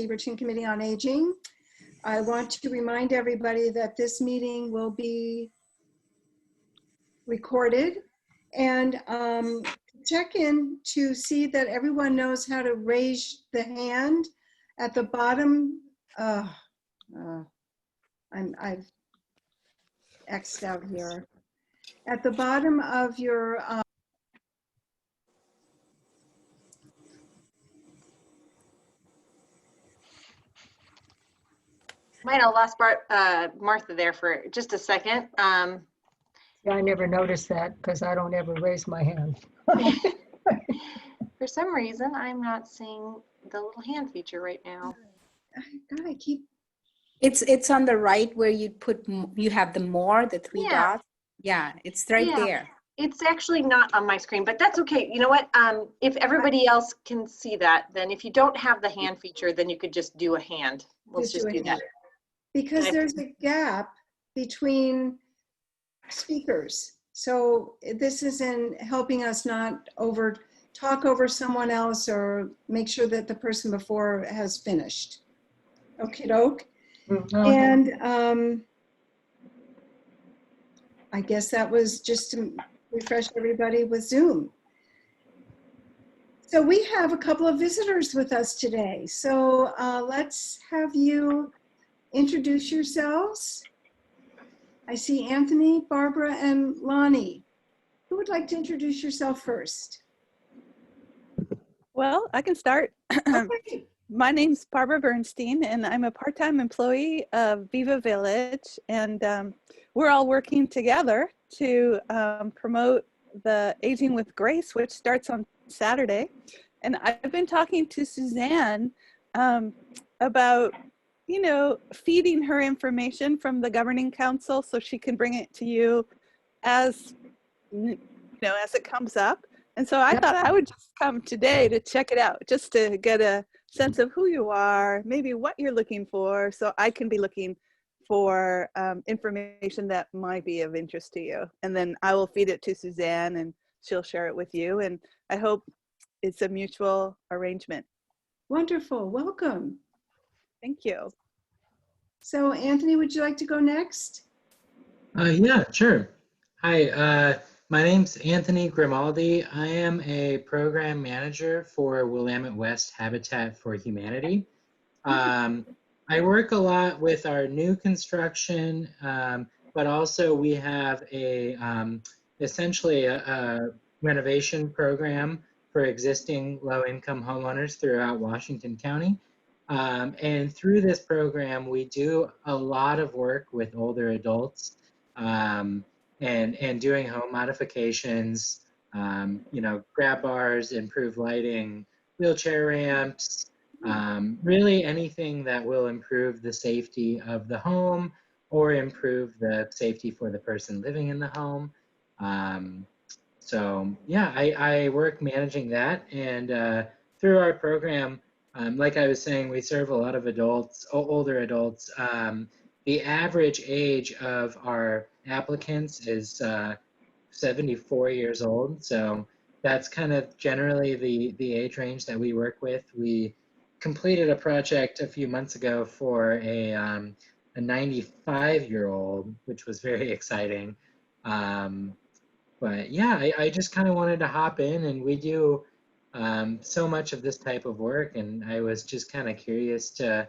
Beaverton Committee on Aging. I want to remind everybody that this meeting will be recorded, and check in to see that everyone knows how to raise the hand at the bottom. I've X'd out here. At the bottom of your Might have lost Martha there for just a second. Yeah, I never noticed that because I don't ever raise my hand. For some reason, I'm not seeing the little hand feature right now. God, I keep. It's on the right where you put, you have the more, the three dots. Yeah, it's right there. It's actually not on my screen, but that's okay. You know what? If everybody else can see that, then if you don't have the hand feature, then you could just do a hand. Let's just do that. Because there's a gap between speakers. So this is in helping us not talk over someone else or make sure that the person before has finished. Okie doke. And I guess that was just to refresh everybody with Zoom. So we have a couple of visitors with us today. So let's have you introduce yourselves. I see Anthony, Barbara, and Lonnie. Who would like to introduce yourself first? Well, I can start. Okay. My name's Barbara Bernstein, and I'm a part-time employee of Viva Village, and we're all working together to promote the Aging with Grace, which starts on Saturday. And I've been talking to Suzanne about, you know, feeding her information from the governing council so she can bring it to you as, you know, as it comes up. And so I thought I would just come today to check it out, just to get a sense of who you are, maybe what you're looking for, so I can be looking for information that might be of interest to you. And then I will feed it to Suzanne and she'll share it with you. And I hope it's a mutual arrangement. Wonderful, welcome. Thank you. So Anthony, would you like to go next? Yeah, sure. Hi, my name's Anthony Grimaldi. I am a program manager for Willamette West Habitat for Humanity. I work a lot with our new construction, but also we have a essentially a renovation program for existing low-income homeowners throughout Washington County. And through this program, we do a lot of work with older adults and doing home modifications, you know, grab bars, improved lighting, wheelchair ramps, really anything that will improve the safety of the home or improve the safety for the person living in the home. So yeah, I work managing that, and through our program, like I was saying, we serve a lot of adults, older adults. The average age of our applicants is 74 years old. So that's kind of generally the age range that we work with. We completed a project a few months ago for a 95-year-old, which was very exciting. But yeah, I just kind of wanted to hop in, and we do so much of this type of work, and I was just kind of curious to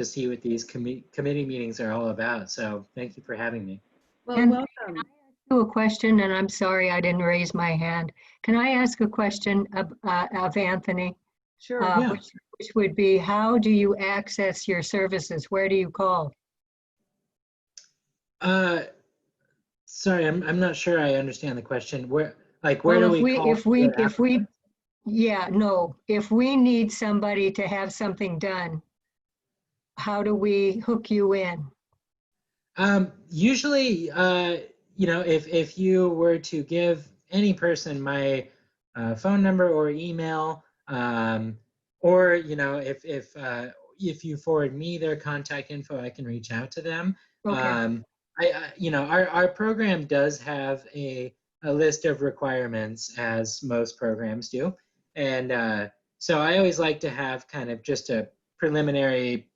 see what these committee meetings are all about. So thank you for having me. Well, And welcome. a question, and I'm sorry I didn't raise my hand. Can I ask a question of Anthony? Sure. Yeah. Which would be, how do you access your services? Where do you call? Sorry, I'm not sure I understand the question. Where do we call? If we need somebody to have something done, how do we hook you in? Usually, you know, if you were to give any person my phone number or email, or you know, if you forward me their contact info, I can reach out to them. Okay. You know, our program does have a list of requirements, as most programs do, and so I always like to have kind of just a preliminary,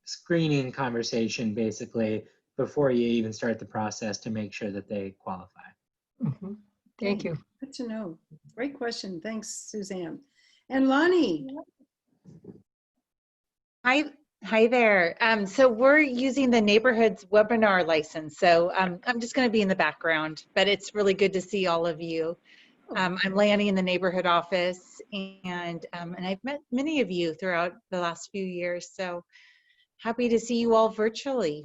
screening conversation basically before you even start the process to make sure that they qualify. Mhm. Thank you. Good to know. Great question. Thanks, Suzanne. And Lonnie. Hi there. So we're using the neighborhood's webinar license. So I'm just going to be in the background, but it's really good to see all of you. I'm Lanny in the neighborhood office, and I've met many of you throughout the last few years. So happy to see you all virtually.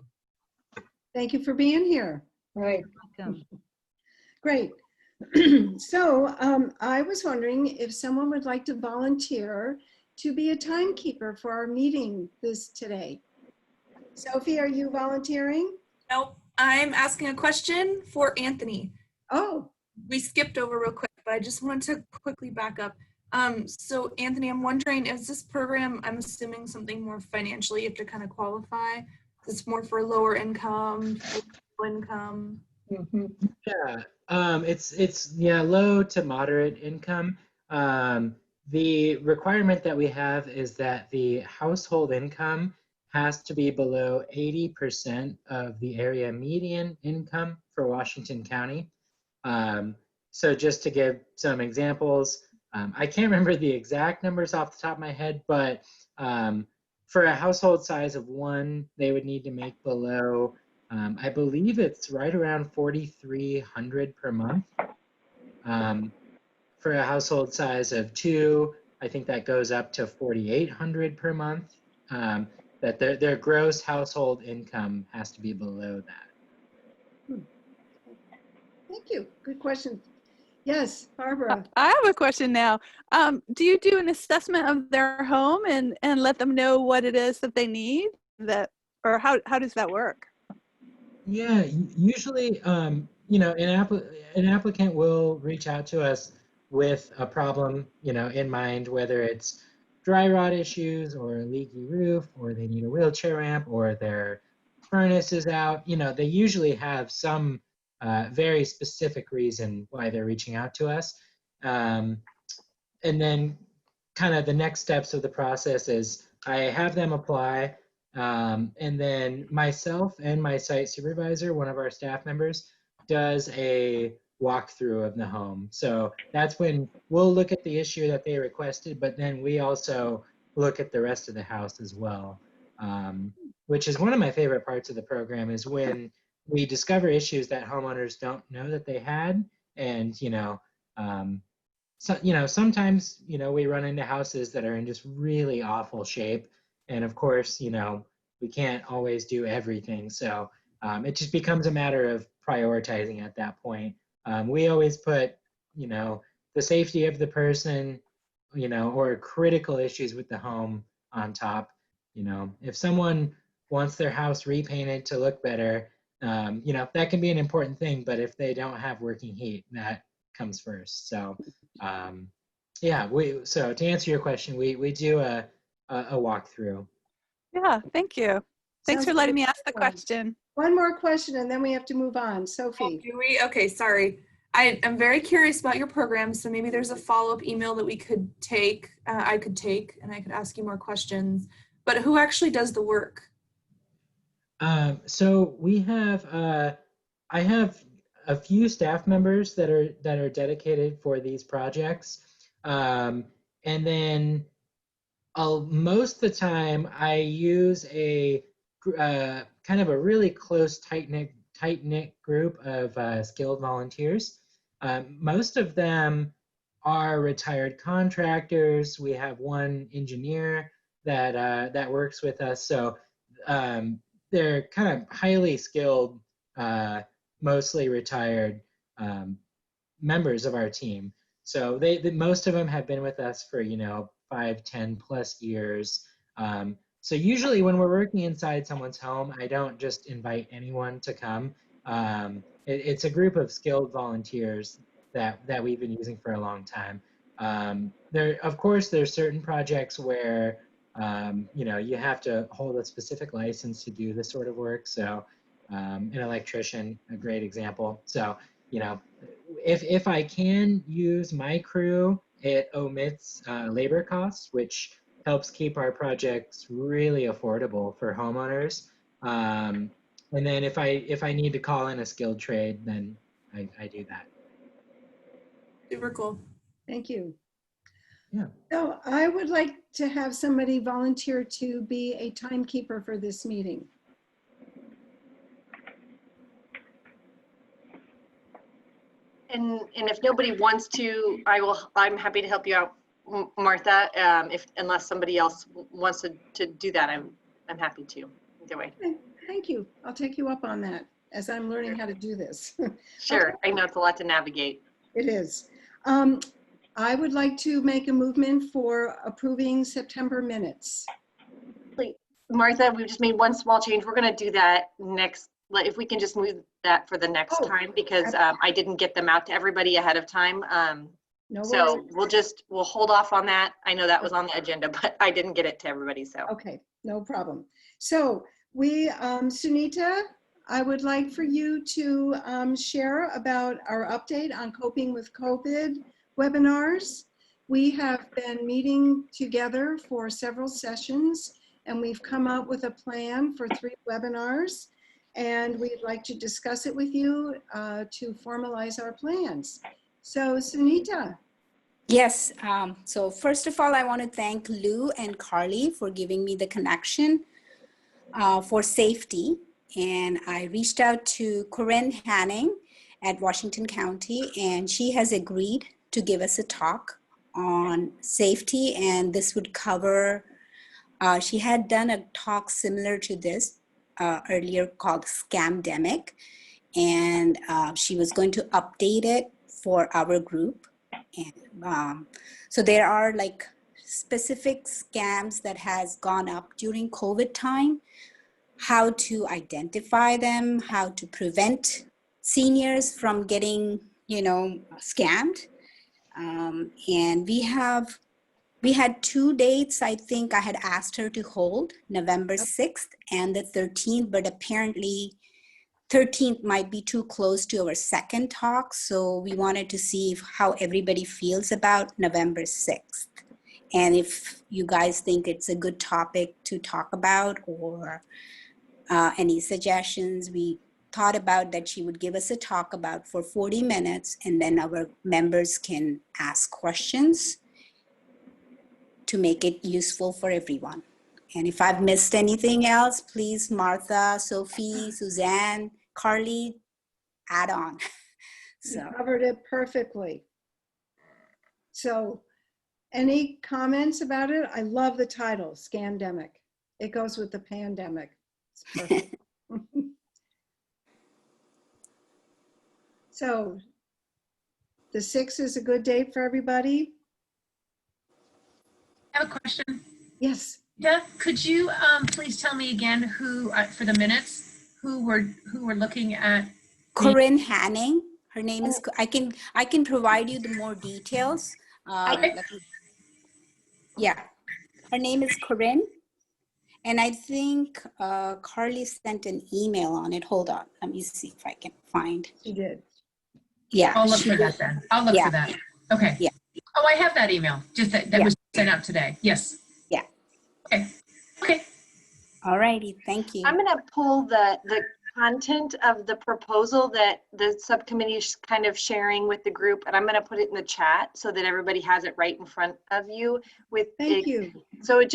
Thank you for being here. Right. Welcome. Great. So I was wondering if someone would like to volunteer to be a timekeeper for our meeting today. Sophie, are you volunteering? Nope, I'm asking a question for Anthony. Oh, We skipped over real quick, but I just wanted to quickly back up. So Anthony, I'm wondering, is this program, I'm assuming something more financially, you have to kind of qualify? It's more for lower income, middle income? Mhm. Yeah, it's low to moderate income. The requirement that we have is that the household income has to be below 80% of the area median income for Washington County. So just to give some examples, I can't remember the exact numbers off the top of my head, but for a household size of 1, they would need to make below, I believe it's right around $4,300 per month. For a household size of 2, I think that goes up to $4,800 per month. That their gross household income has to be below that. thank you. Good question. Yes, Barbara. I have a question now. Do you do an assessment of their home and let them know what it is that they need? Or how does that work? Yeah, usually, an applicant will reach out to us with a problem, in mind, whether it's dry rot issues or a leaky roof, or they need a wheelchair ramp, or their furnace is out. They usually have some very specific reason why they're reaching out to us. And then kind of the next steps of the process is I have them apply. And then myself and my site supervisor, one of our staff members, does a walkthrough of the home. So that's when we'll look at the issue that they requested, but then we also look at the rest of the house as well, which is one of my favorite parts of the program, is when we discover issues that homeowners don't know that they had. And, so, sometimes, we run into houses that are in just really awful shape. And of course, we can't always do everything. So it just becomes a matter of prioritizing at that point. We always put, the safety of the person, or critical issues with the home on top. If someone wants their house repainted to look better, that can be an important thing. But if they don't have working heat, that comes first. So so to answer your question, we do a walkthrough. Yeah, thank you. Thanks Sounds for letting like me a ask the good one. question. One more question and then we have to move on. Oh, Sophie. do we? Okay, sorry. I'm very curious about your program, so maybe there's a follow-up email that we could take, I could take, and I could ask you more questions. But who actually does the work? So we have, I have a few staff members that are dedicated for these projects, and then most of the time I use a kind of a really close, tight-knit group of skilled volunteers. Most of them are retired contractors. We have one engineer that works with us, so they're kind of highly skilled, mostly retired members of our team. So most of them have been with us for 5, 10 plus years. So usually when we're working inside someone's home, I don't just invite anyone to come. It's a group of skilled volunteers that we've been using for a long time. Of course, there's certain projects where you have to hold a specific license to do this sort of work. So an electrician, a great example. So if I can use my crew, it omits labor costs, which helps keep our projects really affordable for homeowners. And then if I need to call in a skilled trade, then I do that. Super cool. Thank you. Yeah. So I would like to have somebody volunteer to be a timekeeper for this meeting. And if nobody wants to, I'm happy to help you out, Martha. Unless somebody else wants to do that, I'm happy to. Either way. Okay, thank you. I'll take you up on that as I'm learning how to do this. Sure. I know it's a lot to navigate. It is. I would like to make a movement for approving September minutes. Martha, we just made one small change. We're going to do that next. If we can just move that for the next time, because I didn't get them out to everybody ahead of time. No So worries. we'll hold off on that. I know that was on the agenda, but I didn't get it to everybody. So Okay, no problem. So Sunita, I would like for you to share about our update on coping with COVID webinars. We have been meeting together for several sessions, and we've come up with a plan for 3 webinars, and we'd like to discuss it with you to formalize our plans. So Sunita. Yes, so first of all, I want to thank Lou and Carley for giving me the connection for safety. And I reached out to Corinne Hanning at Washington County, and she has agreed to give us a talk on safety. And this would cover, she had done a talk similar to this earlier called Scamdemic. And she was going to update it for our group. And so there are like specific scams that has gone up during COVID time, how to identify them, how to prevent seniors from getting, scammed. And we had 2 dates. I think I had asked her to hold November 6th and the 13th, but apparently 13th might be too close to our second talk. So we wanted to see how everybody feels about November 6th. And if you guys think it's a good topic to talk about, or any suggestions, we thought about that she would give us a talk about for 40 minutes, and then our members can ask questions to make it useful for everyone. And if I've missed anything else, please, Martha, Sophie, Suzanne, Carley, add on. You covered it perfectly. So any comments about it? I love the title, Scamdemic. It goes with the pandemic. It's perfect. So the 6th is a good date for everybody? I have a question. Yes. Jeff, could you please tell me again who, for the minutes, who we're looking at? Corinne Hanning. Her name is, I can provide you the more details. Yeah, her name is Corinne. And I think Carley sent an email on it. Hold on, let me see if I can find. She did. Yeah. I'll look for that then. I'll look for that. Okay. Yeah. Oh, I have that email. Just that was sent out today. Yes. Yeah. Okay. Okay. All righty. Thank you. I'm going to pull the content of the proposal that the subcommittee is kind of sharing with the group, and I'm going to put it in the chat so that everybody has it right in front of you. Thank you. So it's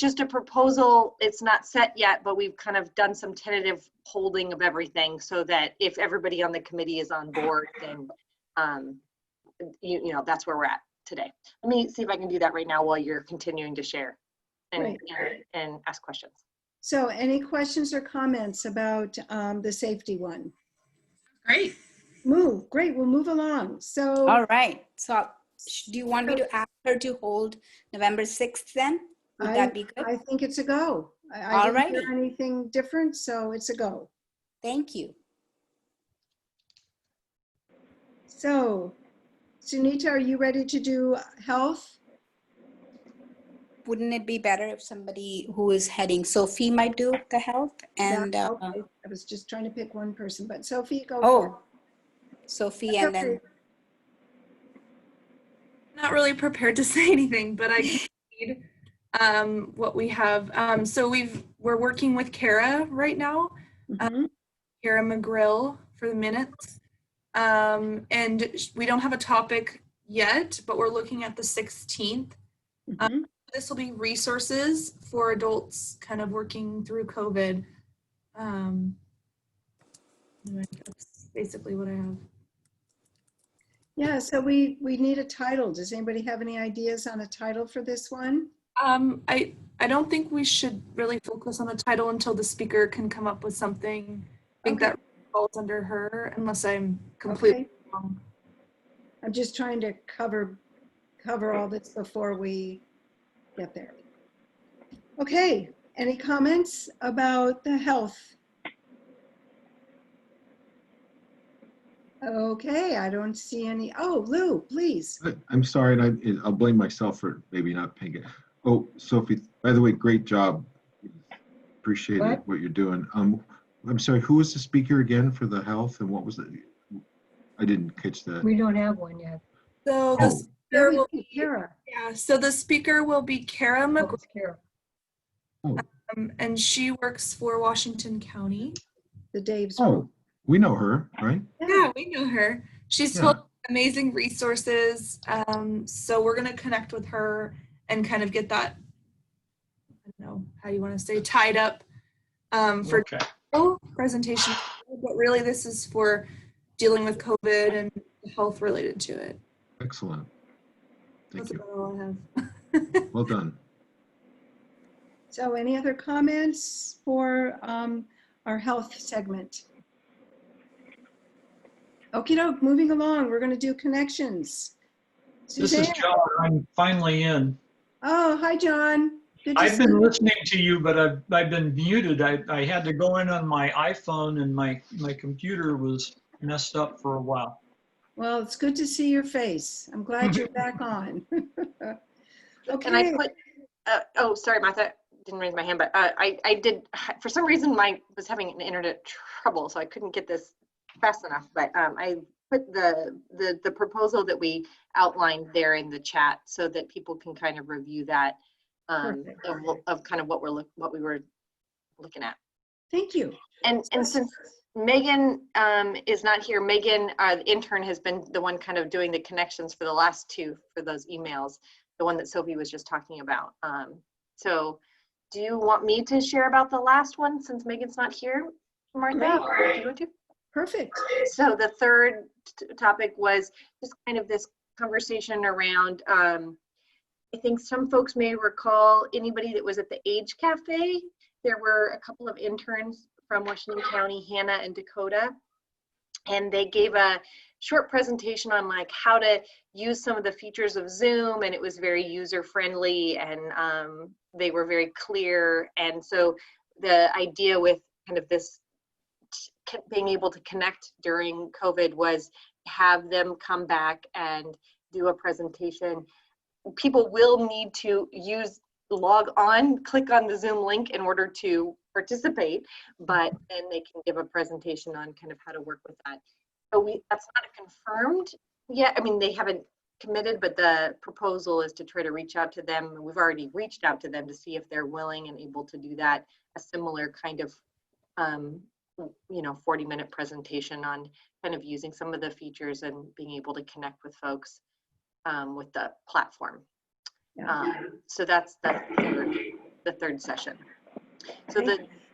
just a proposal. It's not set yet, but we've kind of done some tentative holding of everything so that if everybody on the committee is on board, then that's where we're at today. Let me see if I can do that right now while you're continuing to share and ask questions. So any questions or comments about the safety one? Great. Great, we'll move along. So. All right. So do you want me to ask her to hold November 6th then? Would that be good? I think it's a go. I All didn't right. hear anything different, so it's a go. Thank you. So, Sunita, are you ready to do health? Wouldn't it be better if somebody who is heading, Sophie might do the health? And okay. I was just trying to pick one person, but Sophie, go. Oh, Sophie, That's and okay. then. Not really prepared to say anything, but I can read. what we have. So we're working with Kara right now, Mhm. Kara McGrill for the minutes. And we don't have a topic yet, but we're looking at the 16th. Mhm. This will be resources for adults kind of working through COVID. That's basically what I have. Yeah, so we need a title. Does anybody have any ideas on a title for this one? I don't think we should really focus on the title until the speaker can come up with something. I think Okay. that falls under her, unless I'm completely Okay. wrong. I'm just trying to cover all this before we get there. Okay, any comments about the health? Okay, I don't see any. Oh, Lou, please. I'm sorry, and I'll blame myself for maybe not paying it. Oh, Sophie, by the way, great job. Appreciate it, what you're doing. I'm sorry, who was the speaker again for the health and what was it? I didn't catch that. We don't have one yet. So the Oh, speaker will be, Kara. yeah, so the speaker will be Kara Oh, McGrill, it's Carol. and she works for Washington County. The Dave's. oh, we know her, right? Yeah, we know her. She's Yeah. full of amazing resources. So we're gonna connect with her and kind of get that, I don't know how you want to say, tied up for Okay. presentation. But really, this is for dealing with COVID and health related to it. Excellent. Thank That's you. about all I have. Well done. So any other comments for our health segment? Okie doke, moving along, we're going to do connections. This is Suzanne. John. I'm finally in. Oh, hi, John. Good to I've see been you. listening to you, but I've been muted. I had to go in on my iPhone and my computer was messed up for a while. Well, it's good to see your face. I'm glad you're back on. Can I Okay. put, oh, sorry, Martha, didn't raise my hand, but I did, for some reason, was having an internet trouble, so I couldn't get this fast enough, but I put the proposal that we outlined there in the chat so that people can kind of review that Perfect. of kind of what we were looking at. Thank you. And since Megan is not here, Megan, the intern, has been the one kind of doing the connections for the last two for those emails, the one that Sophie was just talking about. So do you want me to share about the last one since Megan's not here, Martha? Great. Or do you want to? Perfect. So the third topic was just kind of this conversation around, I think some folks may recall anybody that was at the Age Cafe. There were a couple of interns from Washington County, Hannah and Dakota, and they gave a short presentation on like how to use some of the features of Zoom, and it was very user friendly, and they were very clear. And so the idea with kind of this being able to connect during COVID was have them come back and do a presentation. People will need to log on, click on the Zoom link in order to participate, but then they can give a presentation on kind of how to work with that. So that's not confirmed yet. I mean, they haven't committed, but the proposal is to try to reach out to them. We've already reached out to them to see if they're willing and able to do that, a similar kind of 40-minute presentation on kind of using some of the features and being able to connect with folks with the platform. Yeah. So that's the third session. So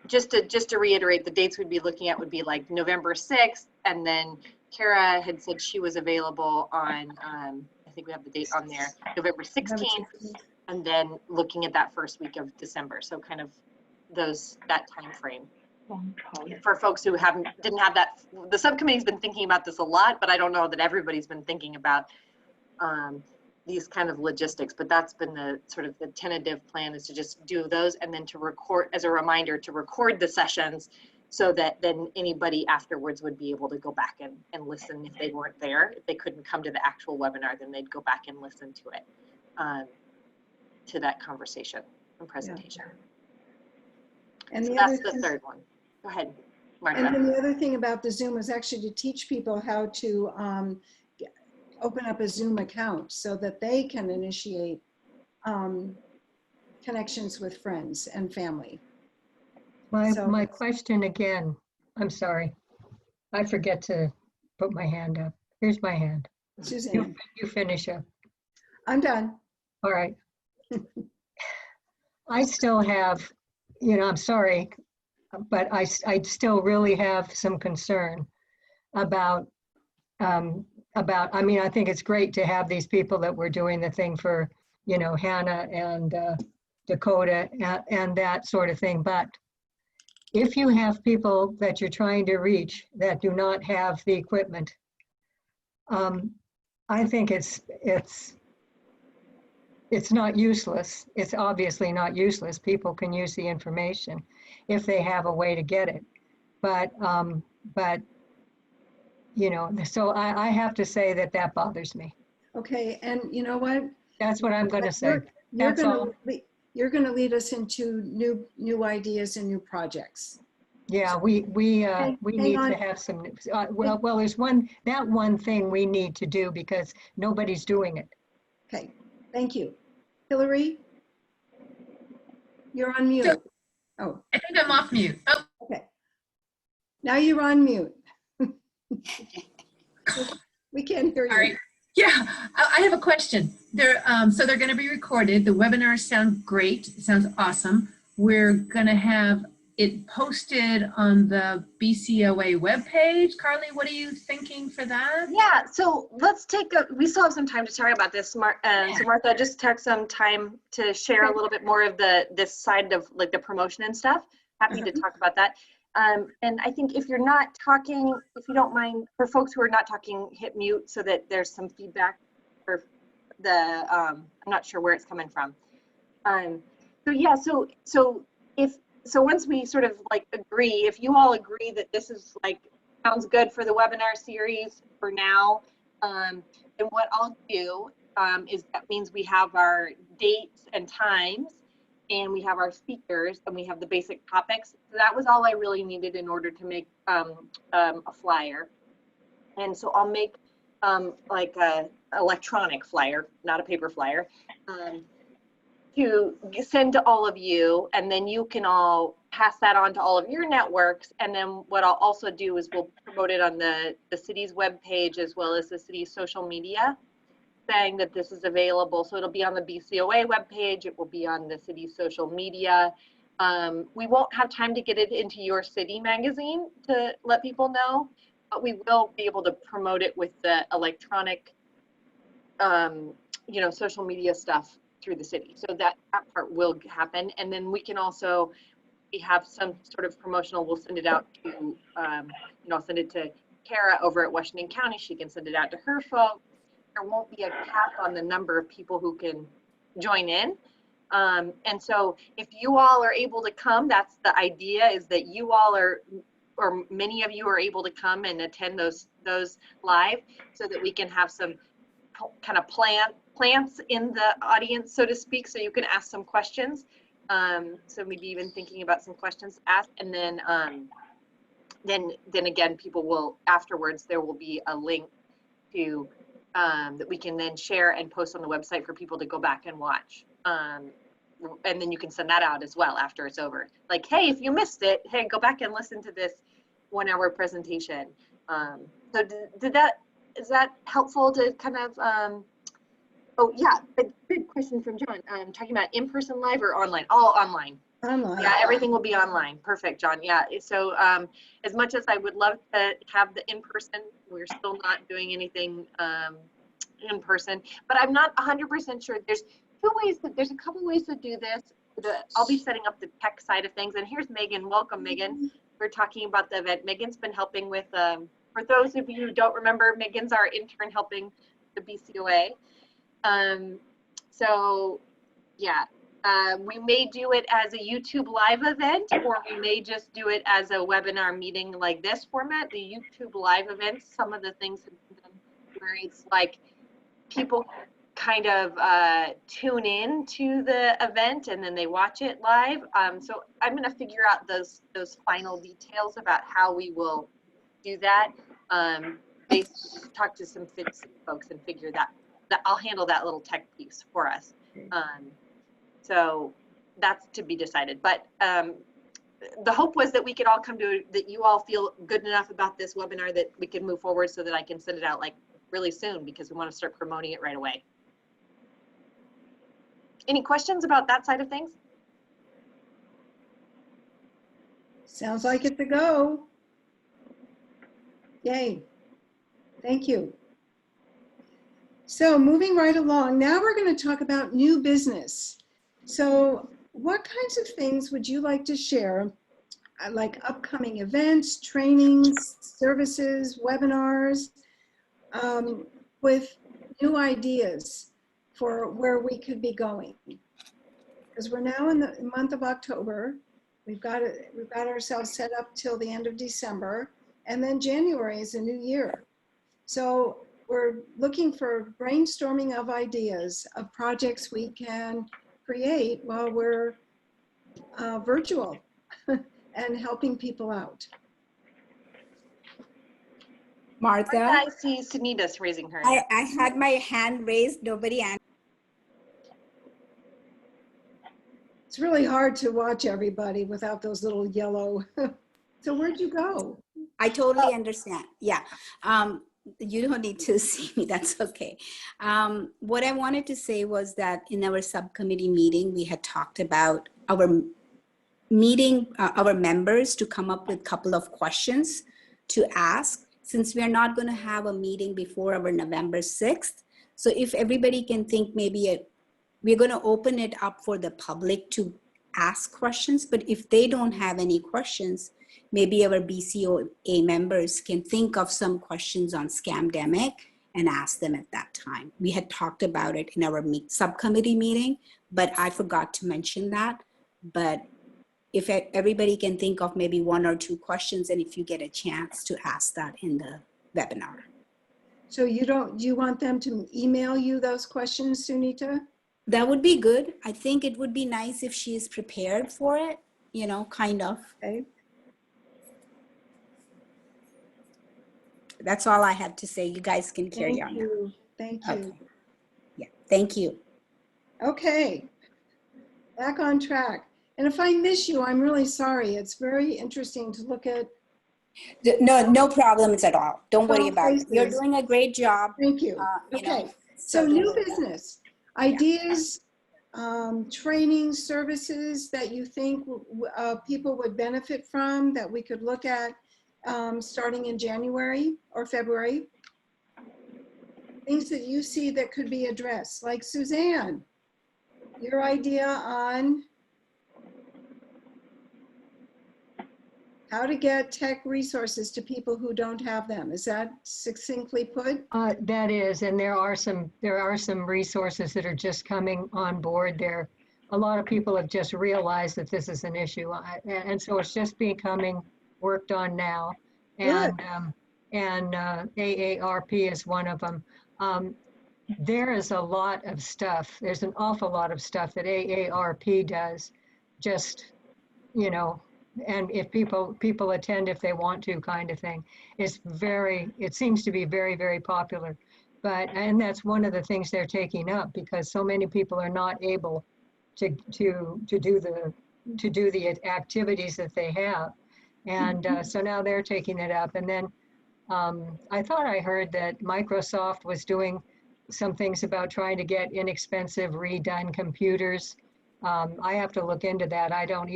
just to reiterate, the dates we'd be looking at would be like November 6th, and then Kara had said she was available on, I think we have the date on there, November 16th, and then looking at that first week of December. So kind of that time frame. For folks who didn't have that, the subcommittee's been thinking about this a lot, but I don't know that everybody's been thinking about these kind of logistics, but that's been the sort of the tentative plan, is to just do those and then to record, as a reminder, to record the sessions so that then anybody afterwards would be able to go back and listen if they weren't there. If they couldn't come to the actual webinar, then they'd go back and listen to it, to that conversation and presentation. Yeah. And so that's the third one. Go ahead, Martha. And then the other thing about the Zoom was actually to teach people how to open up a Zoom account so that they can initiate connections with friends and family. My So- question again, I'm sorry. I forget to put my hand up. Here's my hand. Suzanne, You finish up. I'm done. All right. I still have, I'm sorry, but I still really have some concern about, I mean, I think it's great to have these people that were doing the thing for, Hannah and Dakota and that sort of thing. But if you have people that you're trying to reach that do not have the equipment, I think it's not useless. It's obviously not useless. People can use the information if they have a way to get it. But so I have to say that bothers me. Okay, and you know what? That's what I'm going to say. That's all. You're going to lead us into new ideas and new projects. Yeah, we need on. to have some, well, there's that one thing we need to do because nobody's doing it. Okay, thank you. Hilary, you're on mute. Oh, I think I'm off mute. Oh, okay. Now you're on mute. We can't hear you. all right. Yeah, I have a question. So they're going to be recorded. The webinars sound great. It sounds awesome. We're going to have it posted on the BCOA webpage. Carley, what are you thinking for that? Yeah, so let's we still have some time to talk about this. So Martha, just took some time to share a little bit more of this side of like the promotion and stuff. Happy to talk about that. And I think if you're not talking, if you don't mind, for folks who are not talking, hit mute so that there's some feedback for I'm not sure where it's coming from. So yeah, so once we sort of like agree, if you all agree that this is like, sounds good for the webinar series for now, then what I'll do is that means we have our dates and times, and we have our speakers, and we have the basic topics. So that was all I really needed in order to make a flyer. And so I'll make like a electronic flyer, not a paper flyer, to send to all of you, and then you can all pass that on to all of your networks. And then what I'll also do is we'll promote it on the city's webpage as well as the city's social media, saying that this is available. So it'll be on the BCOA webpage, it will be on the city's social media. We won't have time to get it into your city magazine to let people know, but we will be able to promote it with the electronic, social media stuff through the city. So that part will happen. And then we can also, we have some sort of promotional, we'll send it out to, send it to Kara over at Washington County. She can send it out to her folks. There won't be a cap on the number of people who can join in. And so if you all are able to come, that's the idea, is that you all are, or many of you are able to come and attend those live, so that we can have some kind of plants in the audience, so to speak, so you can ask some questions. So maybe even thinking about some questions to ask, and then again, people will, afterwards, there will be a link to that we can then share and post on the website for people to go back and watch. And then you can send that out as well after it's over. Like, hey, if you missed it, hey, go back and listen to this 1-hour presentation. So is that helpful to kind of, oh yeah, good question from John. Talking about in-person live or online? All online. Online. Yeah, everything will be online. Perfect, John. Yeah, so as much as I would love to have the in-person, we're still not doing anything in person, but I'm not 100% sure. There's a couple ways to do this. I'll be setting up the tech side of things, and here's Megan. Welcome, Megan. We're talking about the event. Megan's been helping with, for those of you who don't remember, Megan's our intern helping the BCOA. So yeah, we may do it as a YouTube live event, or we may just do it as a webinar meeting like this format. The YouTube live events, some of the things where it's like people kind of tune in to the event and then they watch it live. So I'm going to figure out those final details about how we will do that. They talk to some folks and figure that I'll handle that little tech piece for us. So that's to be decided. But the hope was that we could all come to, that you all feel good enough about this webinar that we can move forward so that I can send it out like really soon, because we want to start promoting it right away. Any questions about that side of things? Sounds like it's a go. Yay. Thank you. So moving right along, now we're going to talk about new business. So what kinds of things would you like to share, like upcoming events, trainings, services, webinars, with new ideas for where we could be going? Because we're now in the month of October. We've got ourselves set up till the end of December, and then January is a new year. So we're looking for brainstorming of ideas of projects we can create while we're virtual and helping people out. Martha, I see Sunita's raising her hand. I had my hand raised, nobody answered. It's really hard to watch everybody without those little yellow. So where'd you go? I totally understand. Yeah. You don't need to see me. That's okay. What I wanted to say was that in our subcommittee meeting, we had talked about our meeting, our members to come up with a couple of questions to ask, since we are not going to have a meeting before our November 6th. So if everybody can think maybe we're going to open it up for the public to ask questions, but if they don't have any questions, maybe our BCOA members can think of some questions on Scamdemic and ask them at that time. We had talked about it in our subcommittee meeting, but I forgot to mention that. But if everybody can think of maybe one or two questions, and if you get a chance to ask that in the webinar. So do you want them to email you those questions, Sunita? That would be good. I think it would be nice if she is prepared for it, you know, kind of. Okay. That's all I have to say. You guys can carry on. Thank you. Thank you. Okay. Yeah, thank you. Okay, back on track. And if I miss you, I'm really sorry. It's very interesting to look at. No problems at all. Don't worry about it. You're Places. doing a great job. Thank you. You know, Okay, so new business, ideas, training services that you think people would benefit from that we could look at starting in January or February. Things that you see that could be addressed, like Suzanne, your idea on how to get tech resources to people who don't have them. Is that succinctly put? That is, and there are some resources that are just coming on board there. A lot of people have just realized that this is an issue, and so it's just becoming worked on now. And AARP is one of them. There is a lot of stuff. There's an awful lot of stuff that AARP does. Just, you know. And if people attend if they want to, kind of thing. It seems to be very, very popular. And that's one of the things they're taking up, because so many people are not able to do the activities that they have. And so now they're taking it up. And then I thought I heard that Microsoft was doing some things about trying to get inexpensive redone computers. I have to look into that. I don't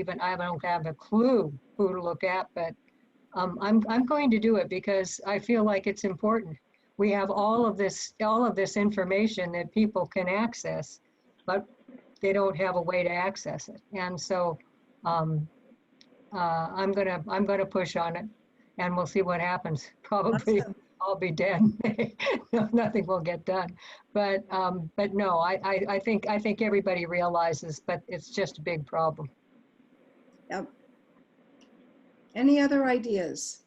have a clue who to look at, but I'm going to do it because I feel like it's important. We have all of this information that people can access, but they don't have a way to access it. And so I'm gonna push on it, and we'll see what happens. Probably awesome. I'll be dead. Nothing will get done. But no, I think everybody realizes, but it's just a big problem. Yep. Any other ideas?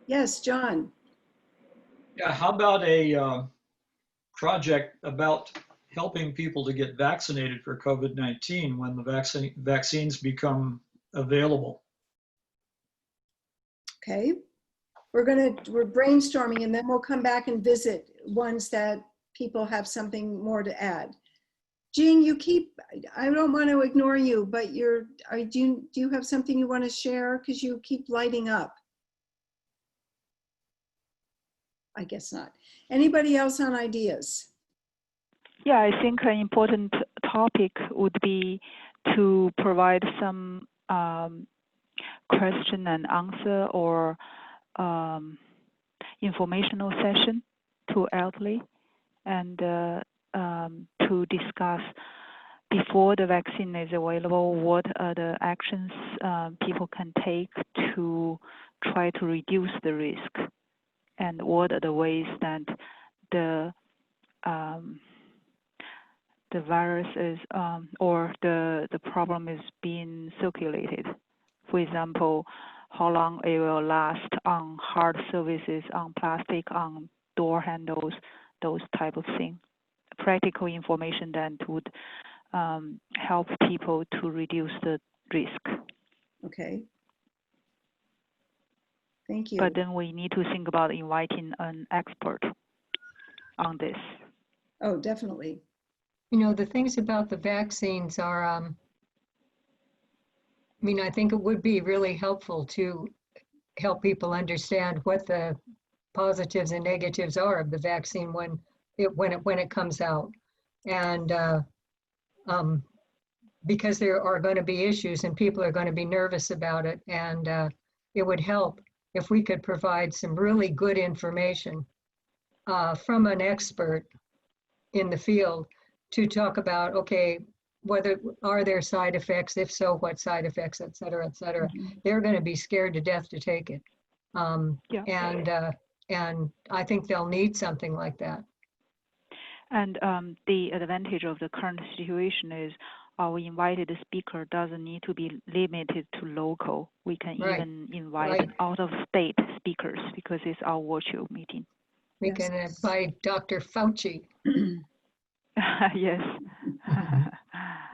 Yes, John. Yeah, how about a project about helping people to get vaccinated for COVID-19 when the vaccines become available? Okay. We're brainstorming, and then we'll come back and visit ones that people have something more to add. Jing, you keep, I don't want to ignore you, but do you have something you want to share? Because you keep lighting up. I guess not. Anybody else on ideas? Yeah, I think an important topic would be to provide some question and answer or informational session to elderly, and to discuss before the vaccine is available, what are the actions people can take to try to reduce the risk, and what are the ways that the virus is or the problem is being circulated. For example, how long it will last on hard surfaces, on plastic, on door handles, those type of things. Practical information that would help people to reduce the risk. Okay. Thank you. But then we need to think about inviting an expert on this. Oh, definitely. You know, the things about the vaccines are, I mean, I think it would be really helpful to help people understand what the positives and negatives are of the vaccine when it comes out. And because there are going to be issues and people are going to be nervous about it. And it would help if we could provide some really good information from an expert in the field to talk about, okay, whether are there side effects, if so, what side effects, et cetera, et cetera. Mm-hmm. They're going to be scared to death to take it. And I think they'll need something like that. And the advantage of the current situation is our invited speaker doesn't need to be limited to local. We can even invite out-of-state speakers because it's our virtual meeting. We can invite Dr. Fauci. Yes.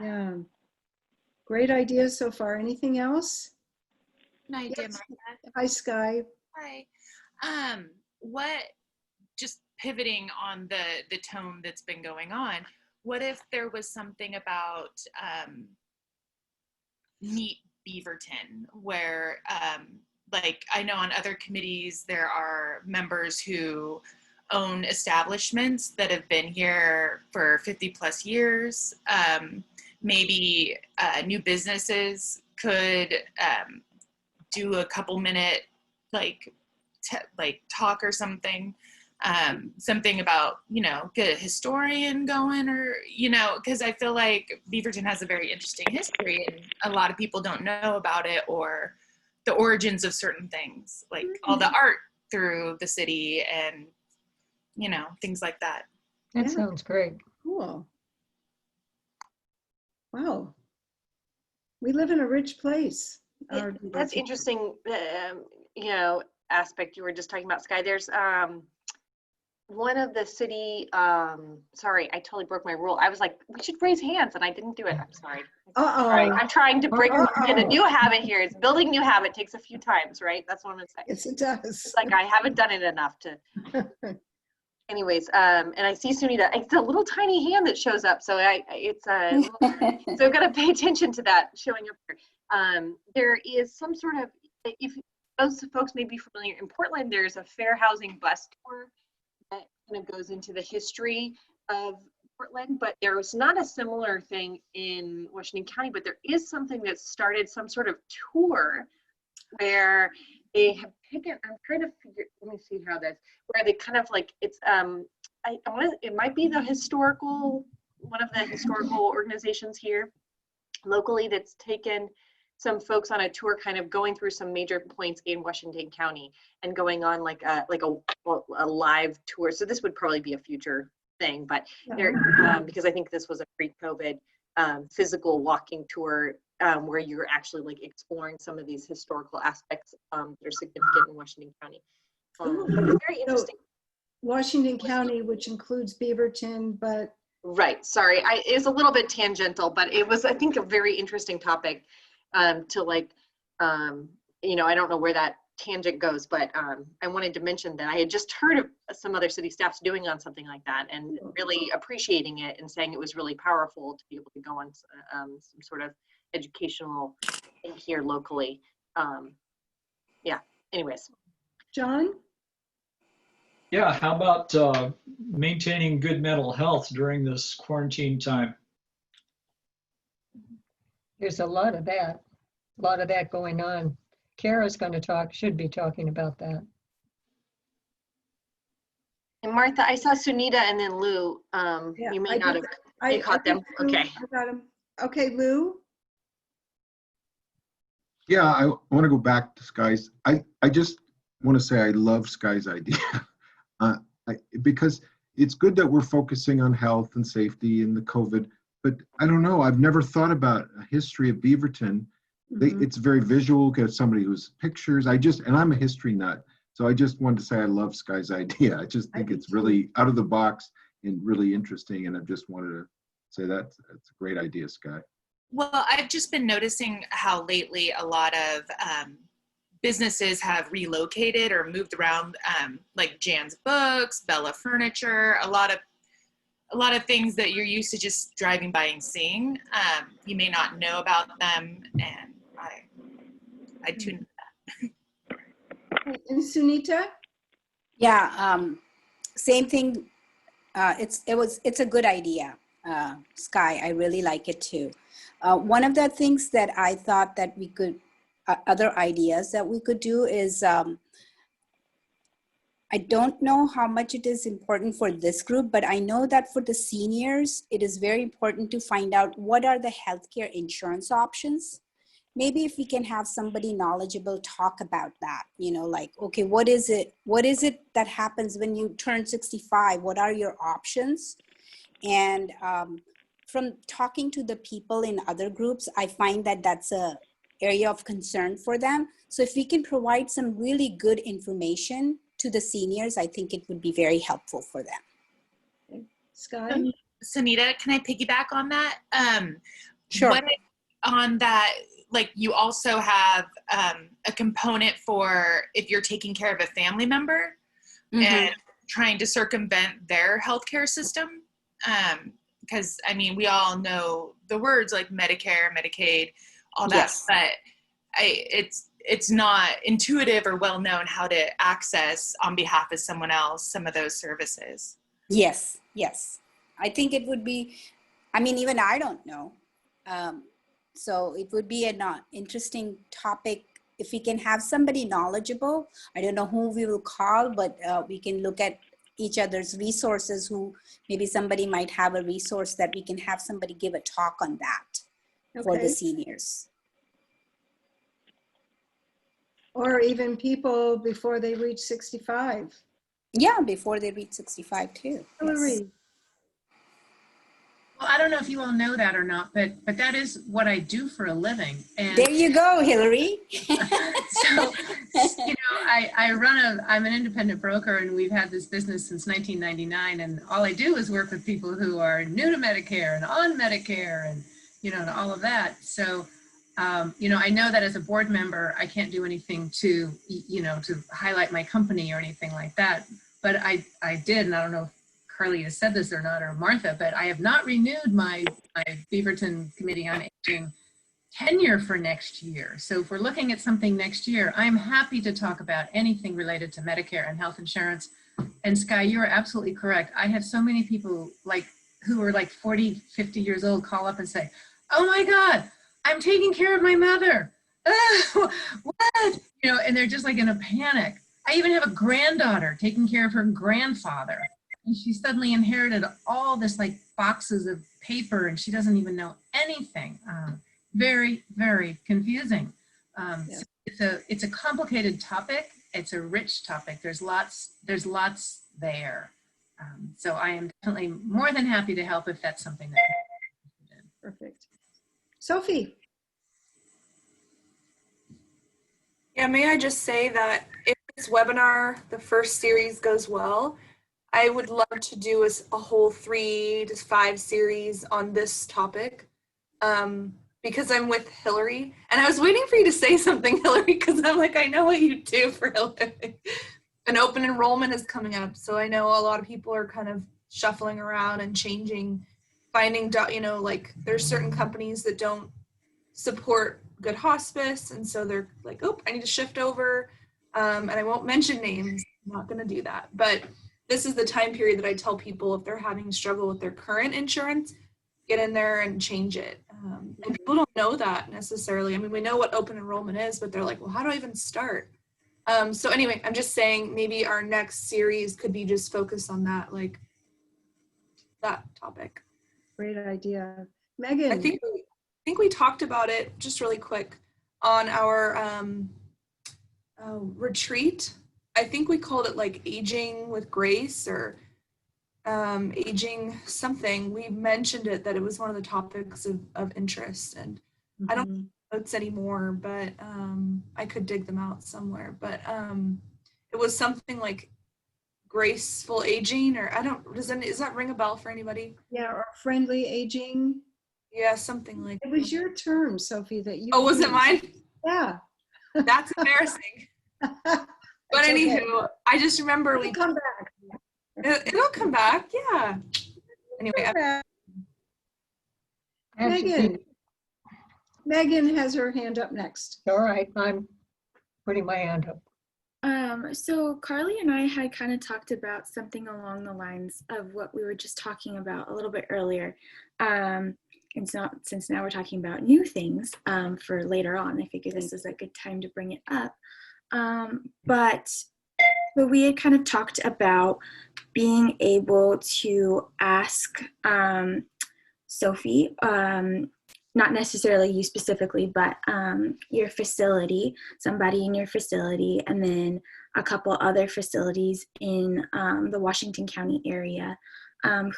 Yeah. Great idea so far. Anything else? An idea, Yes. Martha. Hi, Sky. Hi. Just pivoting on the tone that's been going on, what if there was something about Meet Beaverton, where like I know on other committees there are members who own establishments that have been here for 50 plus years. Maybe new businesses could do a couple minute like talk or something. Something about, get a historian going, or, because I feel like Beaverton has a very interesting history and a lot of people don't know about it, or the origins of certain things, like all the art through the city and, things like that. That sounds great. Cool. Wow. We live in a rich place. That's interesting, aspect you were just talking about, Sky. There's one of the city, sorry, I totally broke my rule. I was like, we should raise hands, and I didn't do it. I'm sorry. Sorry. I'm trying to break a new habit here. It's building new habit takes a few times, right? That's what I'm gonna say. Yes, it does. It's like I haven't done it enough to. Anyways, and I see Sunita. It's a little tiny hand that shows up, so so I've got to pay attention to that showing up here. There is some sort of, if those folks may be familiar, in Portland, there's a fair housing bus tour that kind of goes into the history of Portland, but there was not a similar thing in Washington County, but there is something that started some sort of tour where they have taken, I'm trying to figure, let me see how that's, where they kind of like, it's, it might be the historical, one of the historical organizations here locally that's taken some folks on a tour kind of going through some major points in Washington County and going on like a live tour. So this would probably be a future thing, but there, because I think this was a pre-COVID physical walking tour where you're actually like exploring some of these historical aspects that are significant in Washington County. It's very interesting. Washington County, which includes Beaverton, but. Right, sorry, it was a little bit tangential, but it was, I think, a very interesting topic. To like, I don't know where that tangent goes, but I wanted to mention that I had just heard some other city staffs doing on something like that, and really appreciating it and saying it was really powerful to be able to go on some sort of educational thing here locally. Yeah, anyways. John? Yeah, how about maintaining good mental health during this quarantine time? There's a lot of that going on. Kara's going to should be talking about that. And Martha, I saw Sunita and then Lou. Yeah, You may not have you caught them. Lou, Okay. I got him. Okay, Lou? Yeah, I want to go back to Sky's. I just want to say I love Sky's idea because it's good that we're focusing on health and safety and the COVID, but I don't know, I've never thought about a history of Beaverton. It's very visual, get somebody who's pictures. And I'm a history nut. So I just wanted to say I love Sky's idea. I just think it's really out of the box and really interesting. And I just wanted to say that's a great idea, Sky. Well, I've just been noticing how lately a lot of businesses have relocated or moved around, like Jan's Books, Bella Furniture, a lot of things that you're used to just driving by and seeing. You may not know about them, and I tune into that. And Sunita? Yeah, same thing. It's a good idea, Sky. I really like it too. One of the things that I thought that we could, other ideas that we could do is, I don't know how much it is important for this group, but I know that for the seniors, it is very important to find out what are the healthcare insurance options. Maybe if we can have somebody knowledgeable talk about that, like, okay, what is it that happens when you turn 65? What are your options? And from talking to the people in other groups, I find that that's a area of concern for them. So if we can provide some really good information to the seniors, I think it would be very helpful for them. Okay. Sky? Sunita, can I piggyback on that? Sure. On that, like, you also have a component for if you're taking care of a family member and trying to circumvent their healthcare system. Because, I mean, we all know the words like Medicare, Medicaid, all that, Yes. but it's not intuitive or well known how to access on behalf of someone else some of those services. Yes, yes. I think it would be, I mean, even I don't know. So it would be an interesting topic if we can have somebody knowledgeable. I don't know who we will call, but we can look at each other's resources, who maybe somebody might have a resource that we can have somebody give a talk on that for the seniors. Or even people before they reach 65. Yeah, before they reach 65 too. Hilary? Yes. Well, I don't know if you all know that or not, but that is what I do for a living. And there you go, Hilary. So, I'm an independent broker, and we've had this business since 1999. And all I do is work with people who are new to Medicare and on Medicare and, and all of that. So, I know that as a board member, I can't do anything to highlight my company or anything like that. But I did, and I don't know if Carley has said this or not, or Martha, but I have not renewed my Beaverton Committee on Aging tenure for next year. So if we're looking at something next year, I'm happy to talk about anything related to Medicare and health insurance. And Sky, you're absolutely correct. I have so many people who are 40, 50 years old call up and say, oh my God, I'm taking care of my mother. What? And they're just in a panic. I even have a granddaughter taking care of her grandfather. And she suddenly inherited all this boxes of paper, and she doesn't even know anything. Very, very confusing. So it's a complicated topic. It's a rich topic. There's lots there. So I am definitely more than happy to help if that's something that. Perfect. Sophie? Yeah, may I just say that if this webinar, the first series, goes well, I would love to do a whole 3 to 5 series on this topic, because I'm with Hilary. And I was waiting for you to say something, Hilary, because I'm I know what you do for Hilary. an open enrollment is coming up. So I know a lot of people are kind of shuffling around and changing, finding, like there's certain companies that don't support good hospice. And so they're like, oh, I need to shift over. And I won't mention names. I'm not going to do that. But this is the time period that I tell people if they're having a struggle with their current insurance, get in there and change it. And people don't know that necessarily. I mean, we know what open enrollment is, but they're like, well, how do I even start? So anyway, I'm just saying maybe our next series could be just focused on that, like that topic. Great idea. Megan. I think we talked about it just really quick on our retreat. I think we called it like Aging with Grace or aging something. We mentioned it, that it was one of the topics of interest, and I don't know notes anymore, but I could dig them out somewhere. But it was something like graceful aging, or I don't, does that ring a bell for anybody? Yeah, or friendly aging. Yeah, something like it was your term, Sophie, that you. Oh, was it mine? Yeah. That's embarrassing. But anywho, okay. I just remember it'll come back. It'll come back, yeah. Anyway, Megan has her hand up next. All right, I'm putting my hand up. So Carley and I had kind of talked about something along the lines of what we were just talking about a little bit earlier. And so, since now we're talking about new things for later on, I figured this was a good time to bring it up. But we had kind of talked about being able to ask Sophie, not necessarily you specifically, but your facility, somebody in your facility, and then a couple other facilities in the Washington County area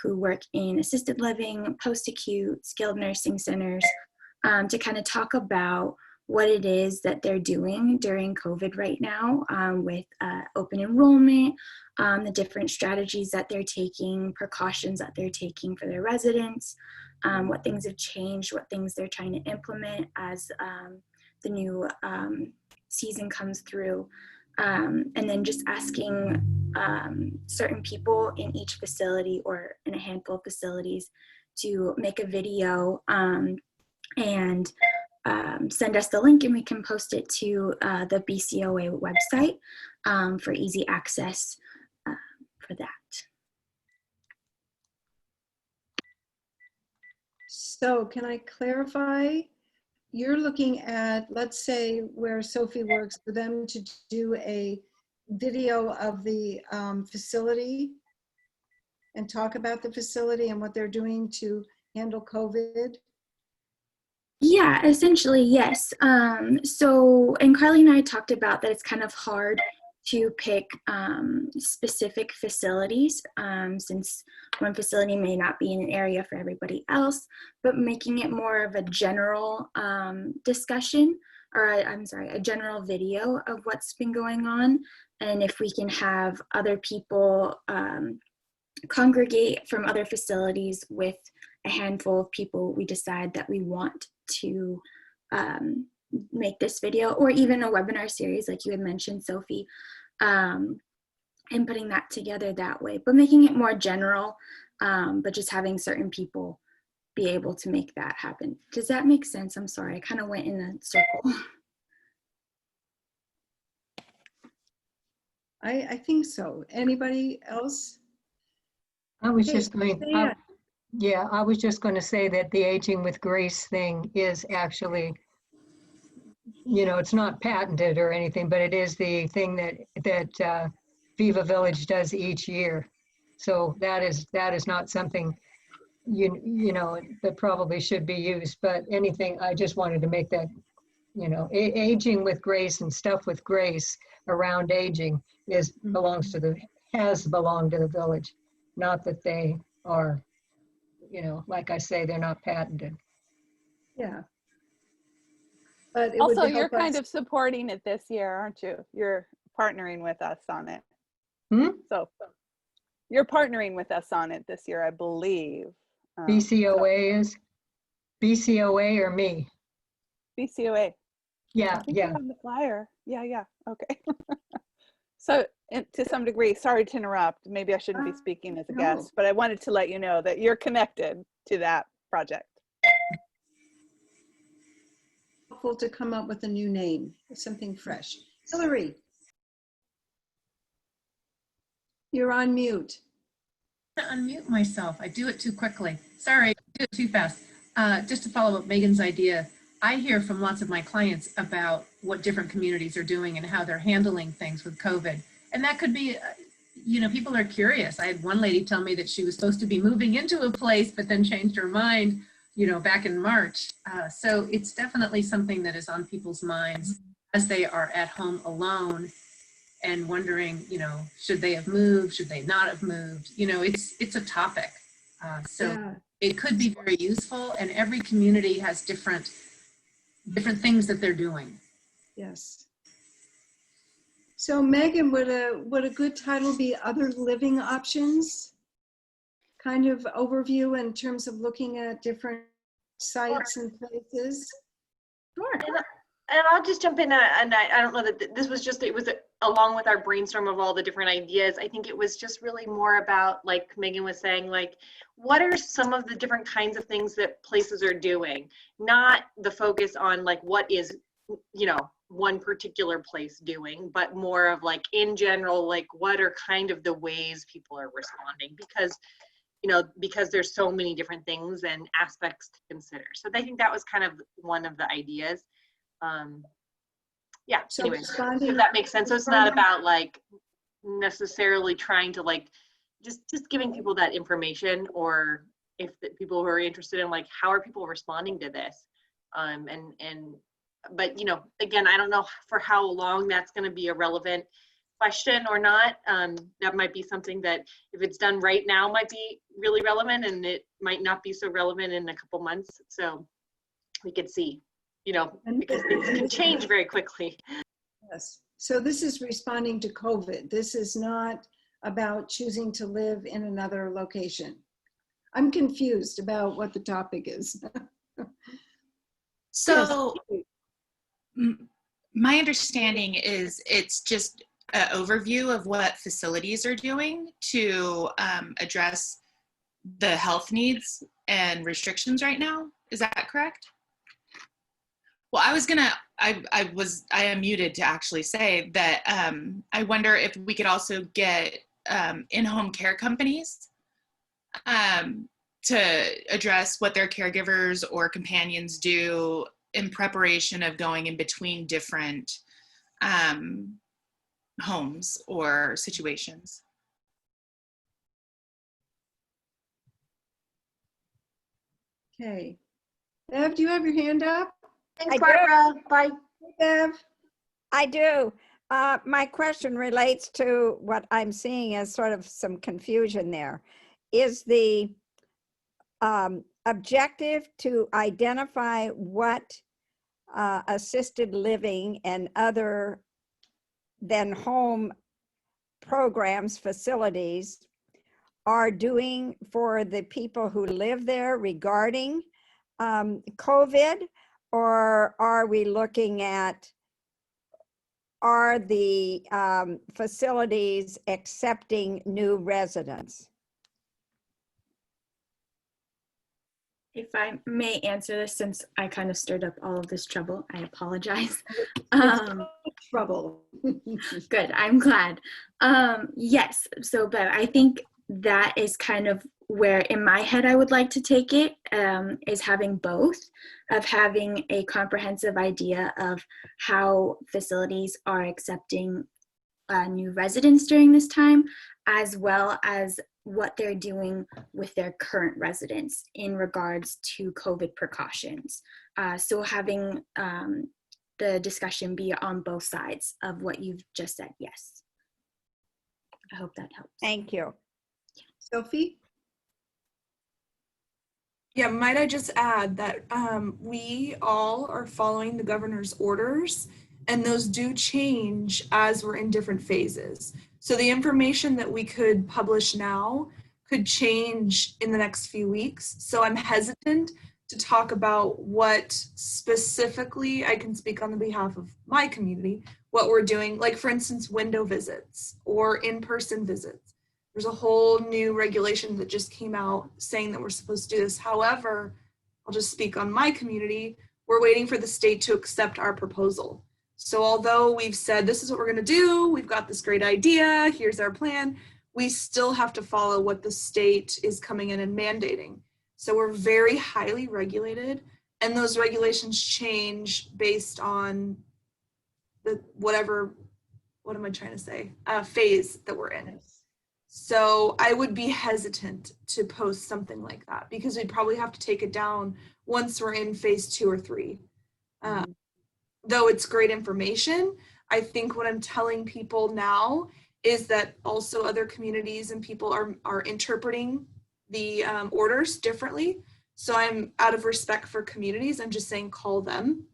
who work in assisted living, post-acute, skilled nursing centers, to kind of talk about what it is that they're doing during COVID right now with open enrollment, the different strategies that they're taking, precautions that they're taking for their residents, what things have changed, what things they're trying to implement as the new season comes through. And then just asking certain people in each facility or in a handful of facilities to make a video and send us the link, and we can post it to the BCOA website for easy access for that. So can I clarify? You're looking at, let's say, where Sophie works, for them to do a video of the facility and talk about the facility and what they're doing to handle COVID? Yeah, essentially, yes. So, and Carley and I talked about that it's kind of hard to pick specific facilities since one facility may not be in an area for everybody else, but making it more of a general discussion, or a general video of what's been going on. And if we can have other people congregate from other facilities with a handful of people we decide that we want to make this video, or even a webinar series like you had mentioned, Sophie, and putting that together that way, but making it more general, but just having certain people be able to make that happen. Does that make sense? I'm sorry, I kind of went in a circle. I think so. Anybody else? I was just going, I was just going to say that the Aging with Grace thing is actually, you know, it's not patented or anything, but it is the thing that Viva Village does each year. So that is not something you know that probably should be used. But anything, I just wanted to make that, you know, Aging with Grace and stuff with Grace around aging has belonged to the village, not that they are, you know, like I say, they're not patented. Yeah. But also, you're kind of supporting it this year, aren't you? You're partnering with us on it. So you're partnering with us on it this year, I believe. BCOA is? BCOA or me? BCOA. Yeah, yeah. On the flyer. Yeah, okay. So to some degree, sorry to interrupt, maybe I shouldn't be speaking as a guest, but I wanted to let you know that you're connected to that project. Helpful to come up with a new name, something fresh. Hilary, you're on mute. Unmute myself. I do it too quickly. Sorry, I do it too fast. Just to follow up Megan's idea, I hear from lots of my clients about what different communities are doing and how they're handling things with COVID. And that could be, you know, people are curious. I had one lady tell me that she was supposed to be moving into a place, but then changed her mind, you know, back in March. So it's definitely something that is on people's minds as they are at home alone and wondering, you know, should they have moved? Should they not have moved? You know, it's a topic. So it could be very useful, and every community has different things that they're doing. Yes. So Megan, would a good title be Other Living Options? Kind of overview in terms of looking at different sites and places. Sure. And I'll just jump in, and I don't know that this was just, it was along with our brainstorm of all the different ideas. I think it was just really more about, like Megan was saying, like, what are some of the different kinds of things that places are doing? Not the focus on like what is, you know, one particular place doing, but more of like in general, like what are kind of the ways people are responding, because, you know, because there's so many different things and aspects to consider. So I think that was kind of one of the ideas. Yeah, so anyways, if that makes sense. So it's not about like necessarily trying to like just giving people that information, or if the people who are interested in like how are people responding to this, but you know, again, I don't know for how long that's going to be a relevant question or not. That might be something that if it's done right now might be really relevant, and it might not be so relevant in a couple months. So we could see, you know, because things can change very quickly. Yes. So this is responding to COVID. This is not about choosing to live in another location. I'm confused about what the topic is. So my understanding is it's just an overview of what facilities are doing to address the health needs and restrictions right now. Is that correct? Well, I am muted to actually say that I wonder if we could also get in-home care companies to address what their caregivers or companions do in preparation of going in between different homes or situations. Okay. Bev, do you have your hand up? Thanks, Barbara. Bye. Hey, Bev. I do. My question relates to what I'm seeing as sort of some confusion there. Is the objective to identify what assisted living and other than home programs, facilities are doing for the people who live there regarding COVID? Or are we looking at, are the facilities accepting new residents? If I may answer this, since I kind of stirred up all of this trouble, I apologize. Trouble. Good, I'm glad. Yes, so but I think that is kind of where in my head I would like to take it, is having both, of having a comprehensive idea of how facilities are accepting new residents during this time, as well as what they're doing with their current residents in regards to COVID precautions. So having the discussion be on both sides of what you've just said, yes. I hope that helps. Thank you. Sophie? Yeah, might I just add that we all are following the governor's orders, and those do change as we're in different phases. So the information that we could publish now could change in the next few weeks. So I'm hesitant to talk about what specifically, I can speak on the behalf of my community, what we're doing, like for instance, window visits or in-person visits. There's a whole new regulation that just came out saying that we're supposed to do this. However, I'll just speak on my community. We're waiting for the state to accept our proposal. So although we've said, this is what we're gonna do, we've got this great idea, here's our plan, we still have to follow what the state is coming in and mandating. So we're very highly regulated, and those regulations change based on the whatever, what am I trying to say, phase that we're in. So I would be hesitant to post something like that because we'd probably have to take it down once we're in phase 2 or 3. Though it's great information, I think what I'm telling people now is that also other communities and people are interpreting the orders differently. So I'm, out of respect for communities, I'm just saying call them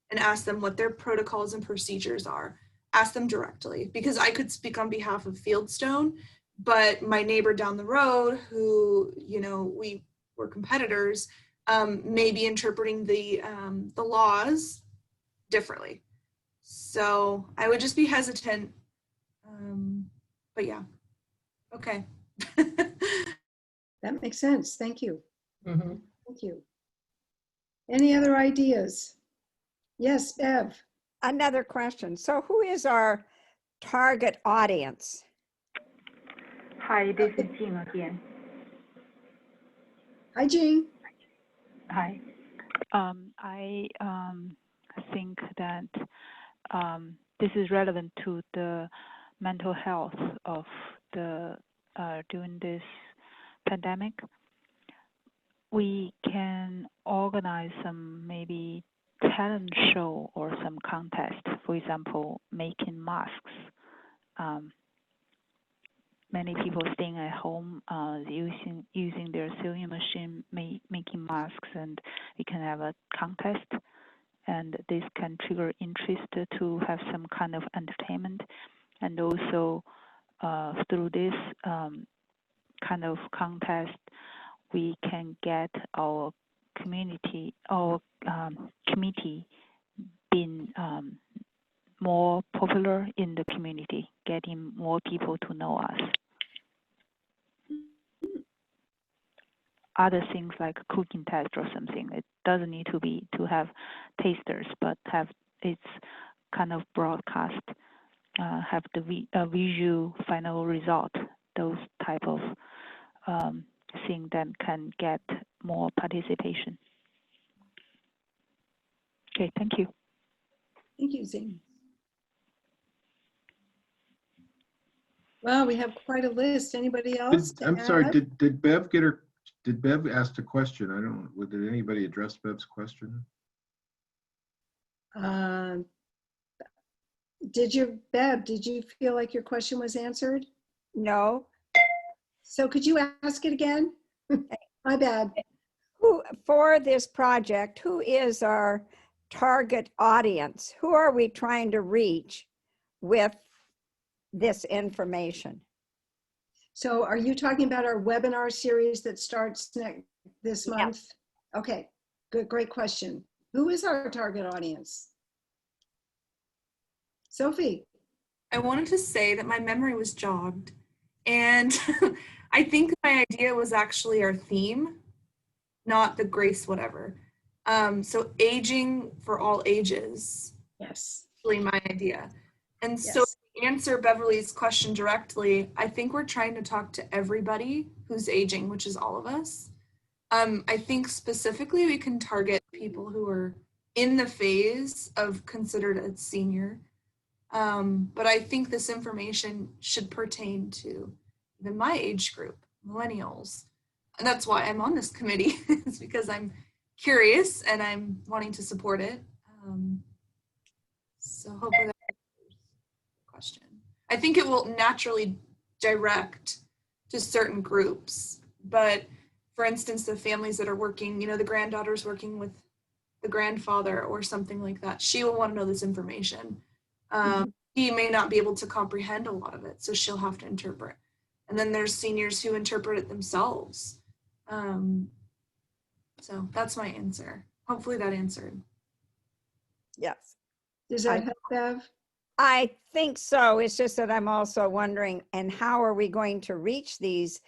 and ask them what their protocols and procedures are. Ask them directly, because I could speak on behalf of Fieldstone, but my neighbor down the road who, you know, we were competitors, may be interpreting the laws differently. So I would just be hesitant, but yeah, okay. That makes sense. Thank you. Mm-hmm. Thank you. Any other ideas? Yes, Bev. Another question. So who is our target audience? Hi, this is Jing again. Hi, Jing. Hi. I think that this is relevant to the mental health of the during this pandemic. We can organize some maybe talent show or some contest. For example, making masks. Many people staying at home using their sewing machine, making masks, and we can have a contest, and this can trigger interest to have some kind of entertainment, and also through this kind of contest, we can get our community, our committee being more popular in the community, getting more people to know us. Other things like cooking test or something, it doesn't need to have tasters, but have its kind of broadcast, have the visual final result, those type of thing that can get more participation. Okay, thank you. Thank you, Zing. Well, we have quite a list. Anybody else? I'm sorry, did Bev get her, did Bev ask a question? I don't know, did anybody address Bev's question? Did you, Bev, did you feel like your question was answered? No. So could you ask it again? My bad. Who, for this project, who is our target audience? Who are we trying to reach with this information? So are you talking about our webinar series that starts this month? Yeah. Okay, good, great question. Who is our target audience? Sophie. I wanted to say that my memory was jogged, and I think my idea was actually our theme, not the grace whatever. So aging for all ages. Yes. Really my idea. And yes. So to answer Beverly's question directly, I think we're trying to talk to everybody who's aging, which is all of us. I think specifically we can target people who are in the phase of considered a senior. But I think this information should pertain to even my age group, millennials. And that's why I'm on this committee, is because I'm curious and I'm wanting to support it. So hopefully that answers the question. I think it will naturally direct to certain groups, but for instance, the families that are working, you know, the granddaughter's working with the grandfather or something like that, she will want to know this information. He may not be able to comprehend a lot of it, so she'll have to interpret. And then there's seniors who interpret it themselves. So that's my answer. Hopefully that answered. Yes. Does that help, Bev? I think so. It's just that I'm also wondering, and how are we going to reach these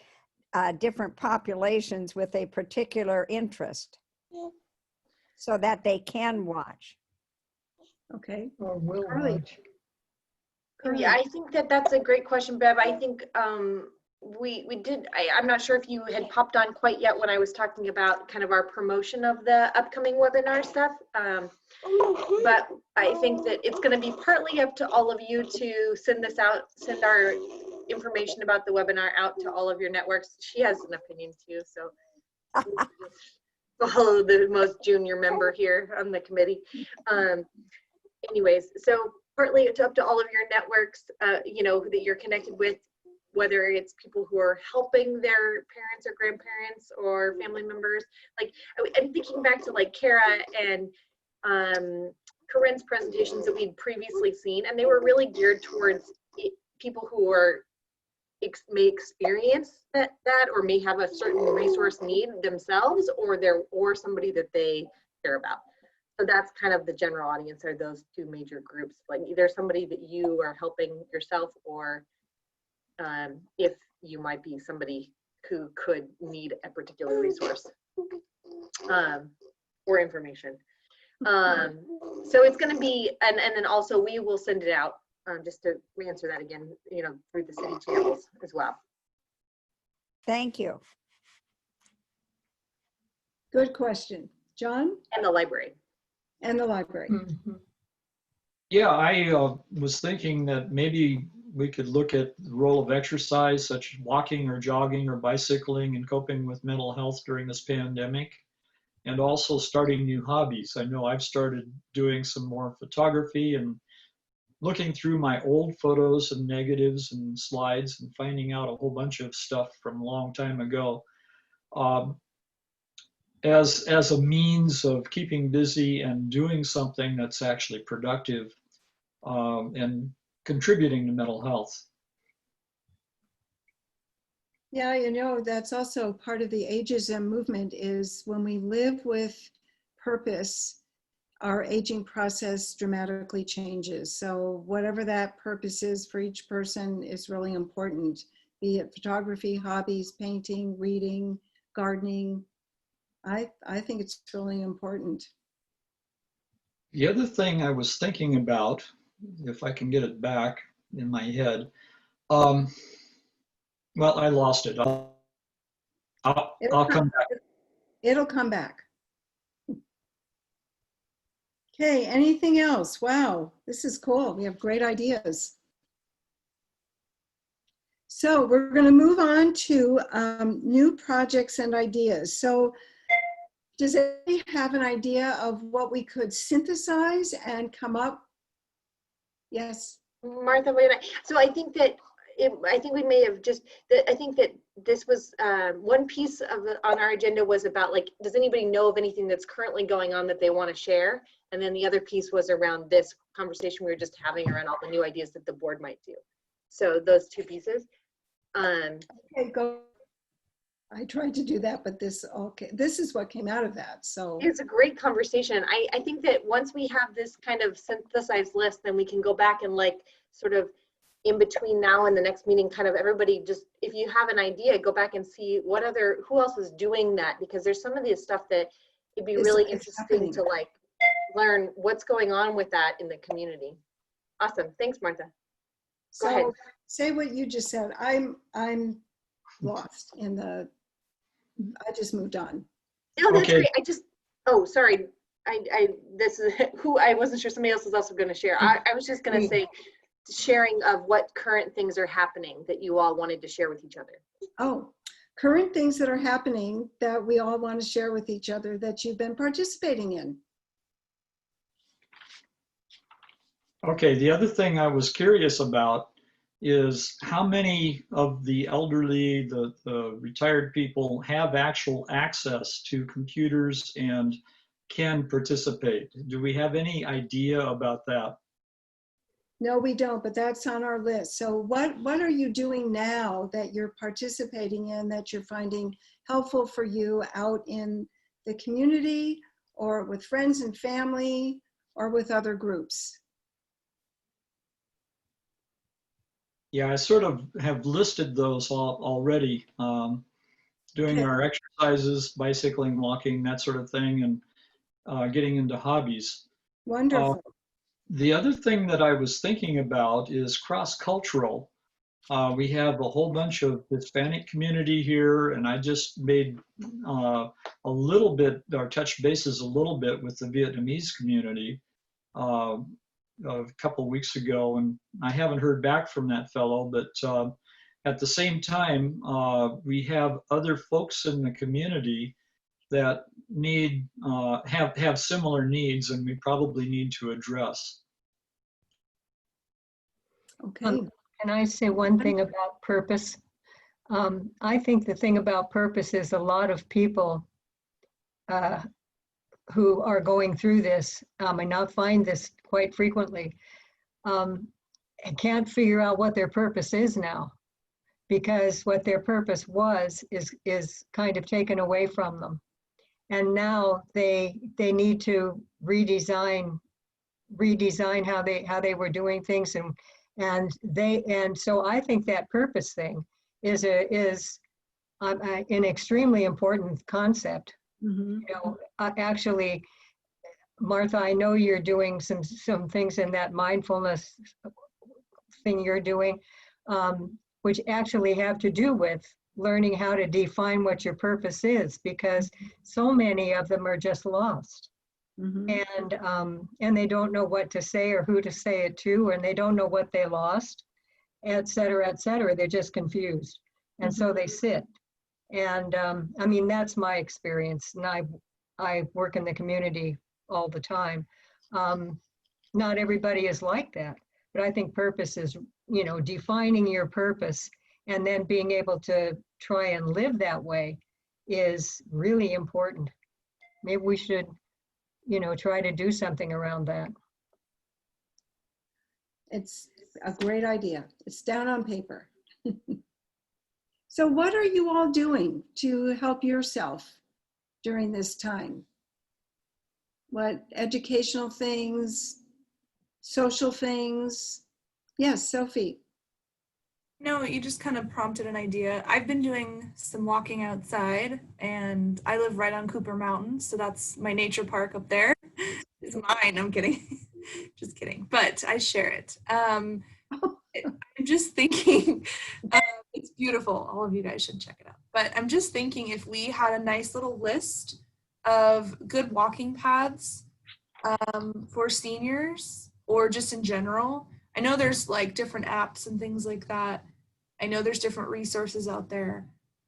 different populations with a particular interest so that they can watch? Okay. Or will Carley. watch. Yeah, I think that that's a great question, Bev. I think we did, I'm not sure if you had popped on quite yet when I was talking about kind of our promotion of the upcoming webinar stuff. But I think that it's going to be partly up to all of you to send this out, send our information about the webinar out to all of your networks. She has an opinion too, so follow the most junior member here on the committee. Anyways, so partly it's up to all of your networks, you know, that you're connected with, whether it's people who are helping their parents or grandparents or family members. Like, I'm thinking back to like Kara and Corinne's presentations that we'd previously seen, and they were really geared towards people who are may experience that or may have a certain resource need themselves, or somebody that they care about. So that's kind of the general audience, are those two major groups, like either somebody that you are helping yourself, or if you might be somebody who could need a particular resource or information. So it's going to be, and then also we will send it out, just to answer that again, you know, through the city channels as well. Thank you. Good question. John? And the library. And the library. Mm-hmm. Yeah, I was thinking that maybe we could look at the role of exercise, such as walking or jogging or bicycling, and coping with mental health during this pandemic, and also starting new hobbies. I know I've started doing some more photography and looking through my old photos and negatives and slides and finding out a whole bunch of stuff from a long time ago. As a means of keeping busy and doing something that's actually productive and contributing to mental health. Yeah, you know, that's also part of the ageism movement, is when we live with purpose, our aging process dramatically changes. So whatever that purpose is for each person is really important, be it photography, hobbies, painting, reading, gardening. I think it's really important. The other thing I was thinking about, if I can get it back in my head, well, I lost it. I'll come back. It'll come back. Okay, anything else? Wow, this is cool. We have great ideas. So we're going to move on to new projects and ideas. So does anybody have an idea of what we could synthesize and come up? Yes. Martha, so I think that I think we may have just, I think that this was one piece of on our agenda was about, like, does anybody know of anything that's currently going on that they want to share? And then the other piece was around this conversation we were just having around all the new ideas that the board might do. So those two pieces. Okay, go. I tried to do that, but this is what came out of that. So it's a great conversation. I think that once we have this kind of synthesized list, then we can go back and, like, sort of in between now and the next meeting, kind of everybody just, if you have an idea, go back and see who else is doing that, because there's some of this stuff that it'd be really interesting to, like, learn what's going on with that in the community. Awesome. Thanks, Martha. Go ahead. Say what you just said. I'm lost in the, I just moved on. No, that's great. I just, oh, sorry. This is who I wasn't sure somebody else was also going to share. I was just going to say sharing of what current things are happening that you all wanted to share with each other. Oh, current things that are happening that we all want to share with each other that you've been participating in. Okay, the other thing I was curious about is how many of the elderly, the retired people, have actual access to computers and can participate. Do we have any idea about that? No, we don't, but that's on our list. So what are you doing now that you're participating in, that you're finding helpful for you out in the community or with friends and family or with other groups? Yeah, I sort of have listed those already. Doing Okay. our exercises, bicycling, walking, that sort of thing, and getting into hobbies. Wonderful. The other thing that I was thinking about is cross-cultural. We have a whole bunch of Hispanic community here, and I just made a little bit, or touched bases a little bit with the Vietnamese community a couple of weeks ago, and I haven't heard back from that fellow, but at the same time, we have other folks in the community that need, have similar needs, and we probably need to address. Okay. Can I say one thing about purpose? I think the thing about purpose is a lot of people who are going through this, and I find this quite frequently, and can't figure out what their purpose is now, because what their purpose was is kind of taken away from them. And now they need to redesign how they were doing things, and so I think that purpose thing is an extremely important concept. Mm-hmm. You know, actually, Martha, I know you're doing some things in that mindfulness thing you're doing, which actually have to do with learning how to define what your purpose is, because so many of them are just lost. Mm-hmm. And they don't know what to say or who to say it to, and they don't know what they lost, et cetera, et cetera. They're just confused. And so they sit. And I mean, that's my experience. And I work in the community all the time. Not everybody is like that, but I think purpose is, you know, defining your purpose and then being able to try and live that way is really important. Maybe we should, you know, try to do something around that. It's a great idea. It's down on paper. So what are you all doing to help yourself during this time? What educational things, social things? Yes, Sophie. No, you just kind of prompted an idea. I've been doing some walking outside, and I live right on Cooper Mountain, so that's my nature park up there. It's mine, I'm kidding. Just kidding, but I share it. I'm just thinking, it's beautiful. All of you guys should check it out. But I'm just thinking if we had a nice little list of good walking paths for seniors or just in general. I know there's like different apps and things like that. I know there's different resources out there.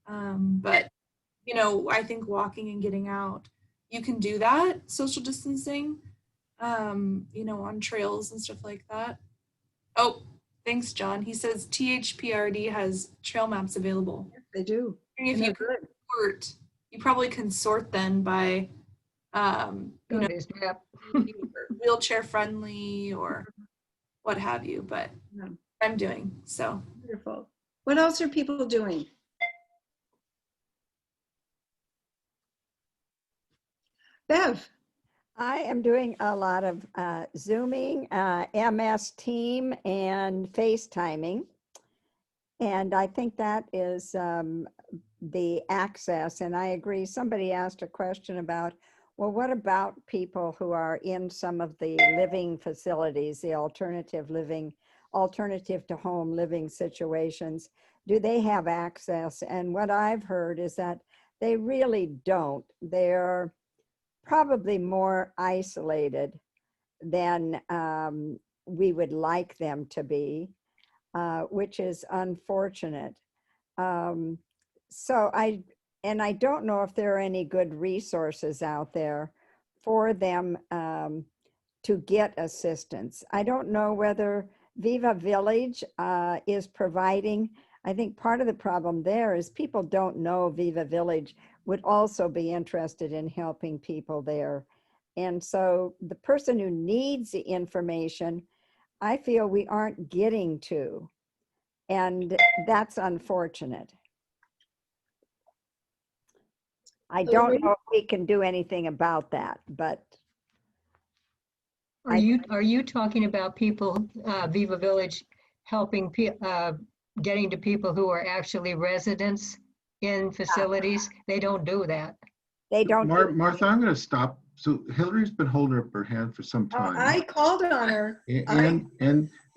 But, you know, I think walking and getting out, you can do that, social distancing, you know, on trails and stuff like that. Oh, thanks, John. He says THPRD has trail maps available. Yes, they do. If you could sort, you probably can sort then by, you know, wheelchair friendly or what have you, but I'm doing so. Wonderful. What else are people doing? Bev. I am doing a lot of Zooming, MS Team, and FaceTiming. And I think that is the access. And I agree. Somebody asked a question about, well, what about people who are in some of the living facilities, the alternative to home living situations? Do they have access? And what I've heard is that they really don't. They're probably more isolated than we would like them to be, which is unfortunate. So I don't know if there are any good resources out there for them to get assistance. I don't know whether Viva Village is providing. I think part of the problem there is people don't know Viva Village would also be interested in helping people there. And so the person who needs the information, I feel we aren't getting to, and that's unfortunate. I don't know if we can do anything about that, but. Are you talking about people, Viva Village, helping, getting to people who are actually residents in facilities? They don't do that. They don't. Martha, I'm going to stop. So Hilary's been holding up her hand for some time. I called on her.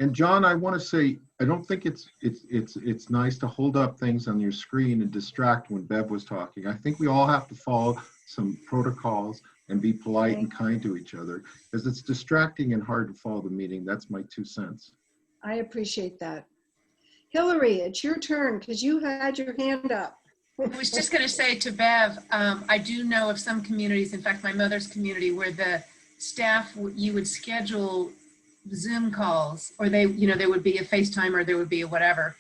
And John, I want to say, I don't think it's nice to hold up things on your screen and distract when Bev was talking. I think we all have to follow some protocols and be polite and kind to each other, because it's distracting and hard to follow the meeting. That's my 2 cents. I appreciate that. Hilary, it's your turn because you had your hand up. I was just going to say to Bev, I do know of some communities, in fact, my mother's community, where the staff, you would schedule Zoom calls, or there would be a FaceTime, or there would be a whatever.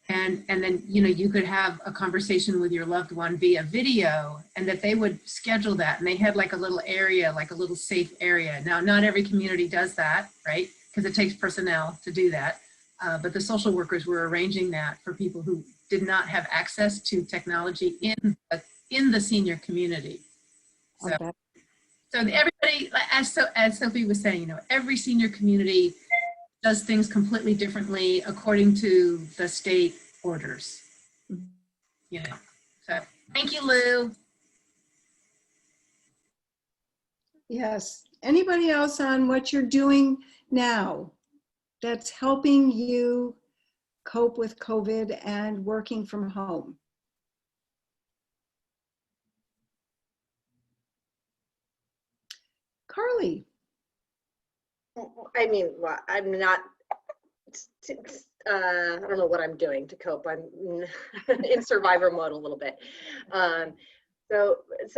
And then, you could have a conversation with your loved one via video, and that they would schedule that. And they had like a little area, like a little safe area. Now, not every community does that, right? Because it takes personnel to do that. But the social workers were arranging that for people who did not have access to technology in the senior community. So, Okay. So everybody, as Sophie was saying, every senior community does things completely differently according to the state orders. So thank you, Lou. Yes. Anybody else on what you're doing now that's helping you cope with COVID and working from home? Carley. I mean, well, I'm not, I don't know what I'm doing to cope. I'm in survivor mode a little bit. So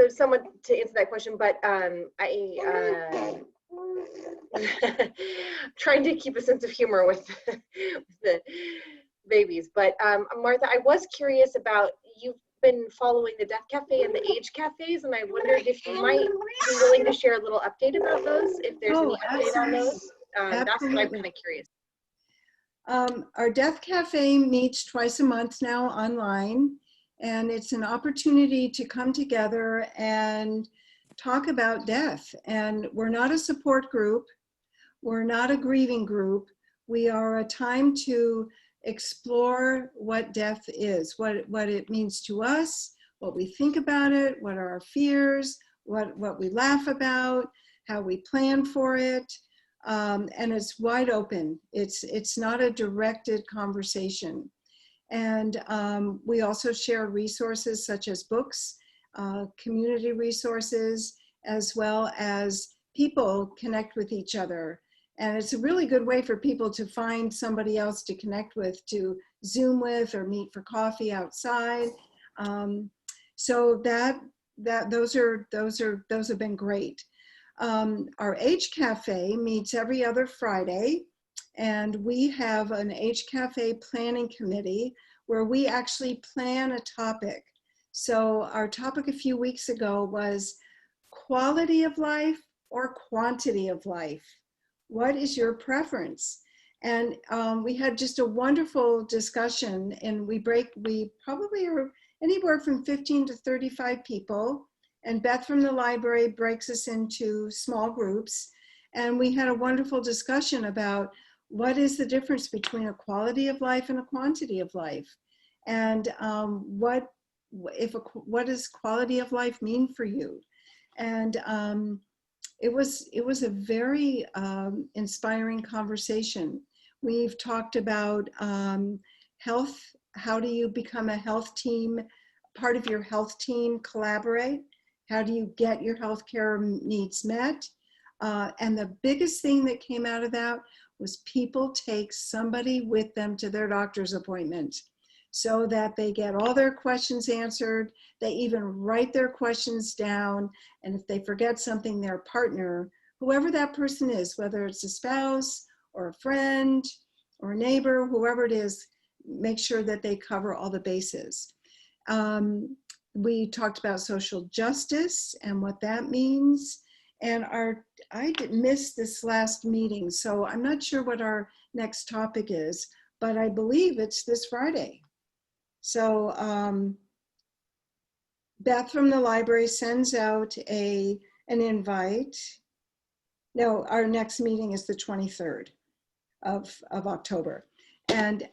someone to answer that question, but trying to keep a sense of humor with the babies. But Martha, I was curious about, you've been following the Death Cafe and the Age Cafes, and I wondered if you might be willing to share a little update about those, if there's any update on those. That's what I'm kind of curious. Our Death Cafe meets twice a month now online, and it's an opportunity to come together and talk about death. And we're not a support group. We're not a grieving group. We are a time to explore what death is, what it means to us, what we think about it, what are our fears, what we laugh about, how we plan for it. And it's wide open. It's not a directed conversation. And we also share resources such as books, community resources, as well as people connect with each other. And it's a really good way for people to find somebody else to connect with, to Zoom with, or meet for coffee outside. So those have been great. Our Age Cafe meets every other Friday, and we have an Age Cafe planning committee where we actually plan a topic. So our topic a few weeks ago was quality of life or quantity of life. What is your preference? And we had just a wonderful discussion, and we probably are anywhere from 15 to 35 people. And Beth from the library breaks us into small groups. And we had a wonderful discussion about what is the difference between a quality of life and a quantity of life? And what does quality of life mean for you? And it was a very inspiring conversation. We've talked about health. How do you become a health team, part of your health team, collaborate? How do you get your healthcare needs met? And the biggest thing that came out of that was people take somebody with them to their doctor's appointment so that they get all their questions answered. They even write their questions down. And if they forget something, their partner, whoever that person is, whether it's a spouse or a friend or a neighbor, whoever it is, make sure that they cover all the bases. We talked about social justice and what that means. And I missed this last meeting, so I'm not sure what our next topic is, but I believe it's this Friday. So Beth from the library sends out an invite. No, our next meeting is the 23rd of October. And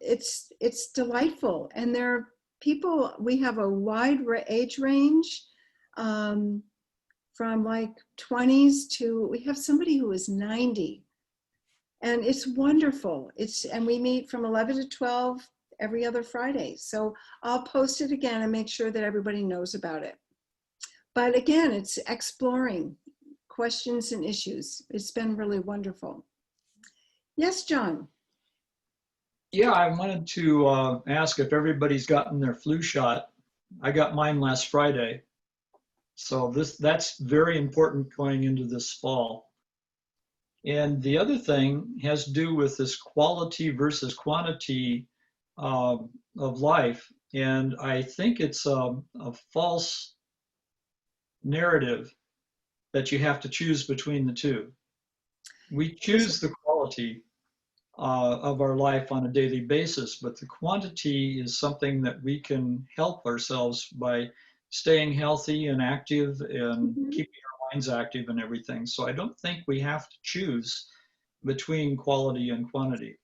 it's delightful. And there are people, we have a wide age range from like 20s to, we have somebody who is 90. And it's wonderful. And we meet from 11 to 12 every other Friday. So I'll post it again and make sure that everybody knows about it. But again, it's exploring questions and issues. It's been really wonderful. Yes, John. Yeah, I wanted to ask if everybody's gotten their flu shot. I got mine last Friday. So that's very important going into this fall. And the other thing has to do with this quality versus quantity of life. And I think it's a false narrative that you have to choose between the two. We choose the quality of our life on a daily basis, but the quantity is something that we can help ourselves by staying healthy and active and keeping our minds active and everything. So I don't think we have to choose between quality and quantity.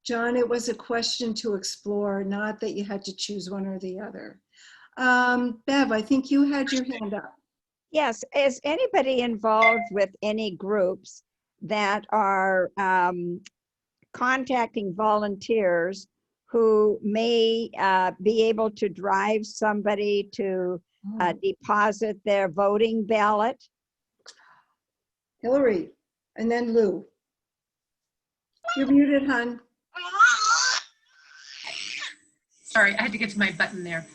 John, it was a question to explore, not that you had to choose one or the other. Bev, I think you had your hand up. Yes, is anybody involved with any groups that are contacting volunteers who may be able to drive somebody to deposit their voting ballot? Hilary, and then Lou. You're muted, hon. Sorry, I had to get to my button there.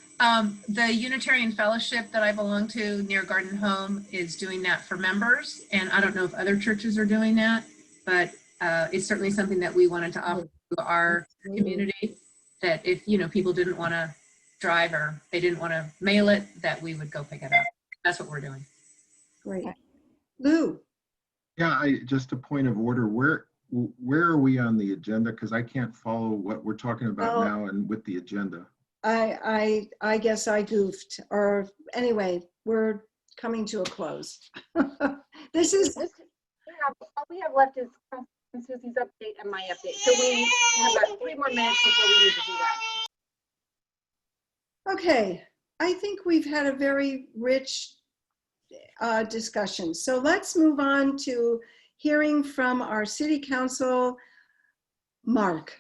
The Unitarian Fellowship that I belong to near Garden Home is doing that for members. And I don't know if other churches are doing that, but it's certainly something that we wanted to offer to our community, that if, you know, people didn't want to drive or they didn't want to mail it, that we would go pick it up. That's what we're doing. Great. Lou. Yeah, just a point of order. Where are we on the agenda? Because I can't follow what we're talking about now and with the agenda. I guess I goofed, or anyway, we're coming to a close. This is. All we have left is Susie's update and my update. So we have about 3 more minutes before we need to do that. Okay, I think we've had a very rich discussion. So let's move on to hearing from our City Council, Marc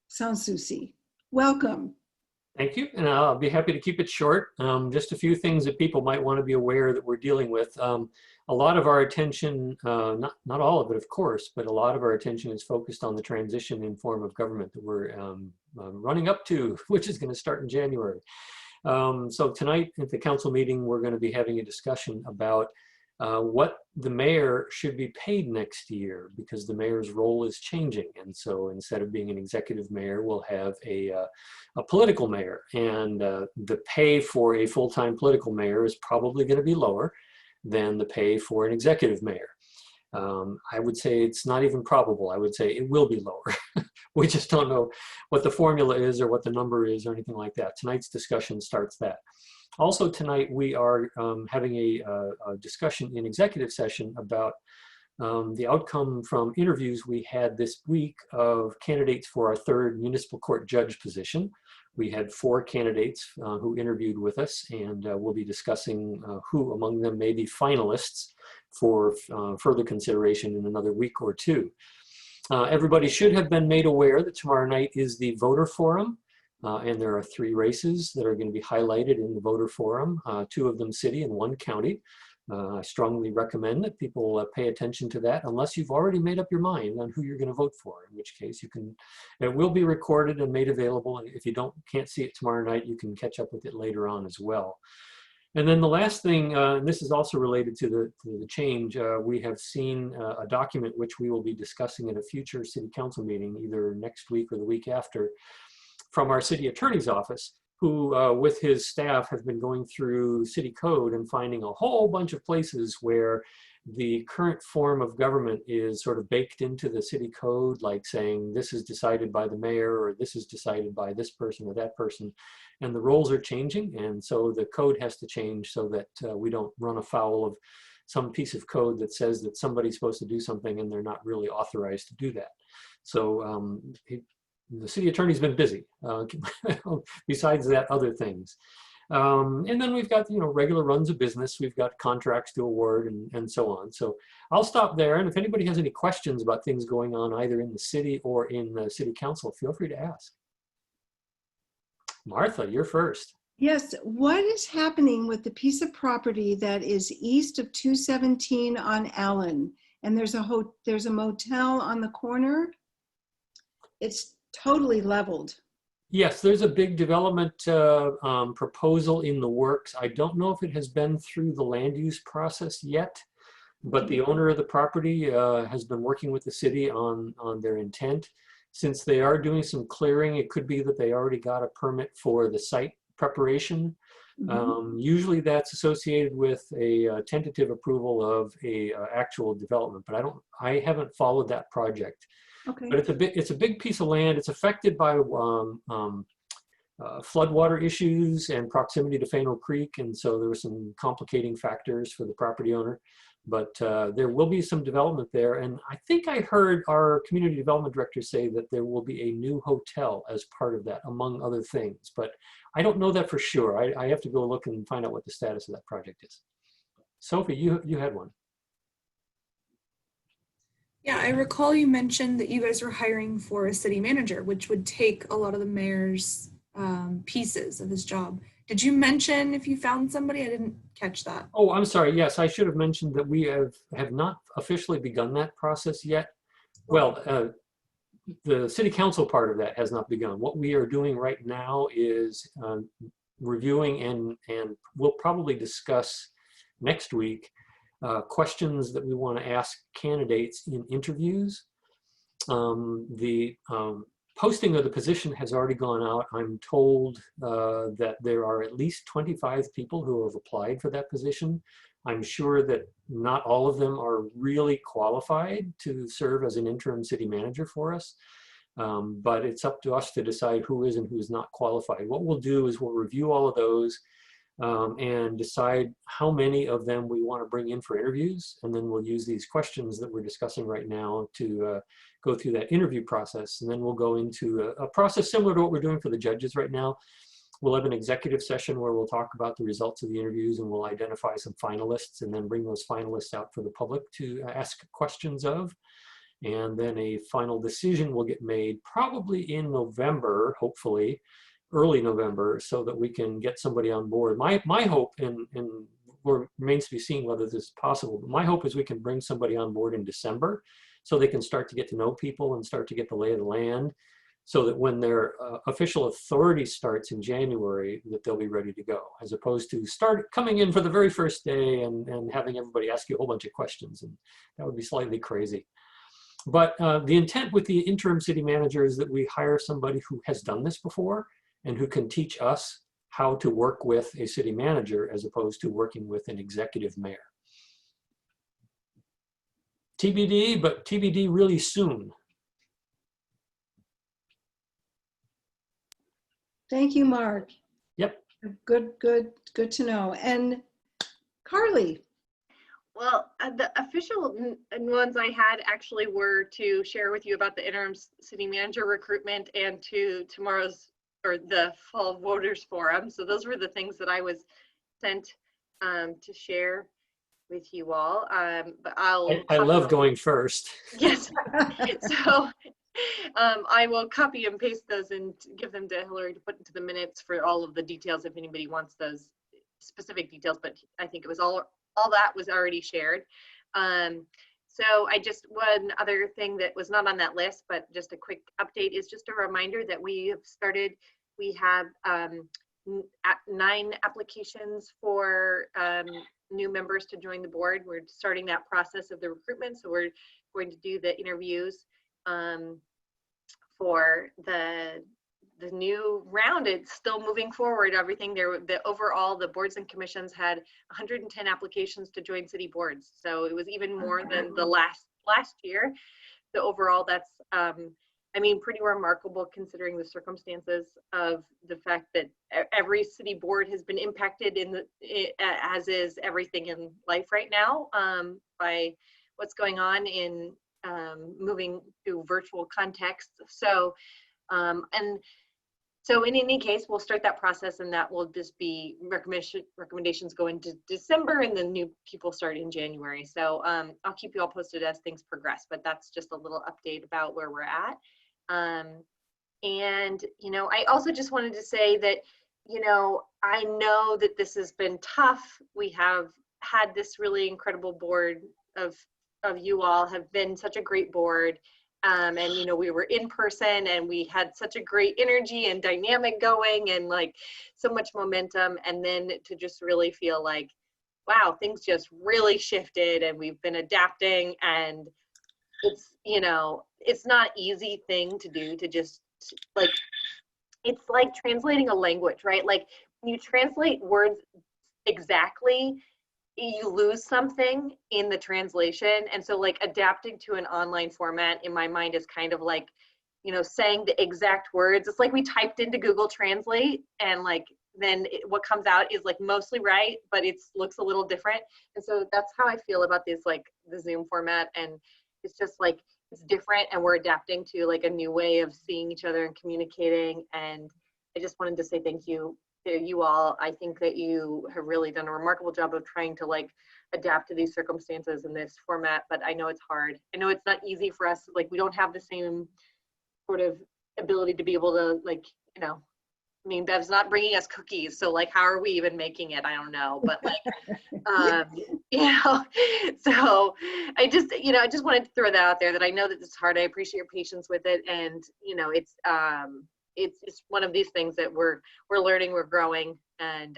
Soucie. Welcome. Thank you, and I'll be happy to keep it short. Just a few things that people might want to be aware that we're dealing with. A lot of our attention, not all of it, of course, but a lot of our attention is focused on the transition in form of government that we're running up to, which is going to start in January. So tonight at the council meeting, we're going to be having a discussion about what the mayor should be paid next year, because the mayor's role is changing. And so instead of being an executive mayor, we'll have a political mayor. And the pay for a full-time political mayor is probably going to be lower than the pay for an executive mayor. I would say it's not even probable. I would say it will be lower. We just don't know what the formula is or what the number is or anything like that. Tonight's discussion starts that. Also tonight, we are having a discussion in executive session about the outcome from interviews we had this week of candidates for our 3rd municipal court judge position. We had 4 candidates who interviewed with us, and we'll be discussing who among them may be finalists for further consideration in another week or 2. Everybody should have been made aware that tomorrow night is the voter forum. And there are 3 races that are going to be highlighted in the voter forum, 2 of them city and 1 county. I strongly recommend that people pay attention to that unless you've already made up your mind on who you're going to vote for, in which case it will be recorded and made available. And if you can't see it tomorrow night, you can catch up with it later on as well. And then the last thing, and this is also related to the change, we have seen a document which we will be discussing at a future city council meeting, either next week or the week after, from our city attorney's office, who with his staff have been going through city code and finding a whole bunch of places where the current form of government is sort of baked into the city code, like saying this is decided by the mayor, or this is decided by this person or that person, and the roles are changing, and so the code has to change so that we don't run afoul of some piece of code that says that somebody's supposed to do something and they're not really authorized to do that. So the city attorney's been busy, besides that, other things. And then we've got, regular runs of business. We've got contracts to award and so on. So I'll stop there. And if anybody has any questions about things going on either in the city or in the city council, feel free to ask. Martha, you're first. Yes, what is happening with the piece of property that is east of 217 on Allen? And there's a motel on the corner. It's totally leveled. Yes, there's a big development proposal in the works. I don't know if it has been through the land use process yet, but the owner of the property has been working with the city on their intent. Since they are doing some clearing, it could be that they already got a permit for the site preparation. Usually that's associated with a tentative approval of a actual development, but I haven't followed that project. Okay. But it's a big piece of land. It's affected by floodwater issues and proximity to Fano Creek, and so there were some complicating factors for the property owner. But there will be some development there, and I think I heard our community development director say that there will be a new hotel as part of that, among other things. But I don't know that for sure. I have to go look and find out what the status of that project is. Sophie, you had one. Yeah, I recall you mentioned that you guys were hiring for a city manager, which would take a lot of the mayor's pieces of his job. Did you mention if you found somebody? I didn't catch that. Oh, I'm sorry. Yes, I should have mentioned that we have not officially begun that process yet. Well, the city council part of that has not begun. What we are doing right now is reviewing and we'll probably discuss next week questions that we want to ask candidates in interviews. The posting of the position has already gone out. I'm told that there are at least 25 people who have applied for that position. I'm sure that not all of them are really qualified to serve as an interim city manager for us, but it's up to us to decide who is and who is not qualified. What we'll do is we'll review all of those and decide how many of them we want to bring in for interviews, and then we'll use these questions that we're discussing right now to go through that interview process, and then we'll go into a process similar to what we're doing for the judges right now. We'll have an executive session where we'll talk about the results of the interviews, and we'll identify some finalists and then bring those finalists out for the public to ask questions of. And then a final decision will get made probably in November, hopefully, early November, so that we can get somebody on board. My hope, and remains to be seen whether this is possible, but my hope is we can bring somebody on board in December so they can start to get to know people and start to get the lay of the land, so that when their official authority starts in January, that they'll be ready to go, as opposed to start coming in for the very first day and having everybody ask you a whole bunch of questions, and that would be slightly crazy. But the intent with the interim city manager is that we hire somebody who has done this before and who can teach us how to work with a city manager as opposed to working with an executive mayor. TBD, but TBD really soon. Thank you, Mark. Yep. Good to know. And Carley. Well, the official ones I had actually were to share with you about the interim city manager recruitment and to tomorrow's or the fall voters forum. So those were the things that I was sent to share with you all. But I love going first. Yes. So I will copy and paste those and give them to Hilary to put into the minutes for all of the details if anybody wants those specific details. But I think it was all that was already shared. So one other thing that was not on that list, but just a quick update, is just a reminder that we have 9 applications for new members to join the board. We're starting that process of the recruitment. So we're going to do the interviews for the the new round, it's still moving forward. Everything there, overall, the boards and commissions had 110 applications to join city boards. So it was even more than the last year. So overall, that's, I mean, pretty remarkable considering the circumstances of the fact that every city board has been impacted as is everything in life right now, by what's going on in moving to virtual context. So, and so in any case, we'll start that process, and that will just be recommendations go into December, and then new people start in January. So I'll keep you all posted as things progress, but that's just a little update about where we're at. And, you know, I also just wanted to say that, you know, I know that this has been tough. We have had this really incredible board of you all, have been such a great board. And, you know, we were in person and we had such a great energy and dynamic going, and like so much momentum. And then to just really feel like, wow, things just really shifted and we've been adapting, and it's, you know, it's not an easy thing to do, to just like, it's like translating a language, right? Like when you translate words exactly, you lose something in the translation. And so like adapting to an online format in my mind is kind of like, you know, saying the exact words. It's like we typed into Google Translate, and like then what comes out is like mostly right, but it looks a little different. And so that's how I feel about this, like the Zoom format. And it's just like, it's different, and we're adapting to like a new way of seeing each other and communicating. And I just wanted to say thank you to you all. I think that you have really done a remarkable job of trying to like adapt to these circumstances in this format, but I know it's hard. I know it's not easy for us. Like we don't have the same sort of ability to be able to, like, you know, I mean, Bev's not bringing us cookies, so like, how are we even making it? I don't know, but like, you know, so I just, you know, I just wanted to throw that out there, that I know that it's hard. I appreciate your patience with it, and you know, it's one of these things that we're learning, we're growing, and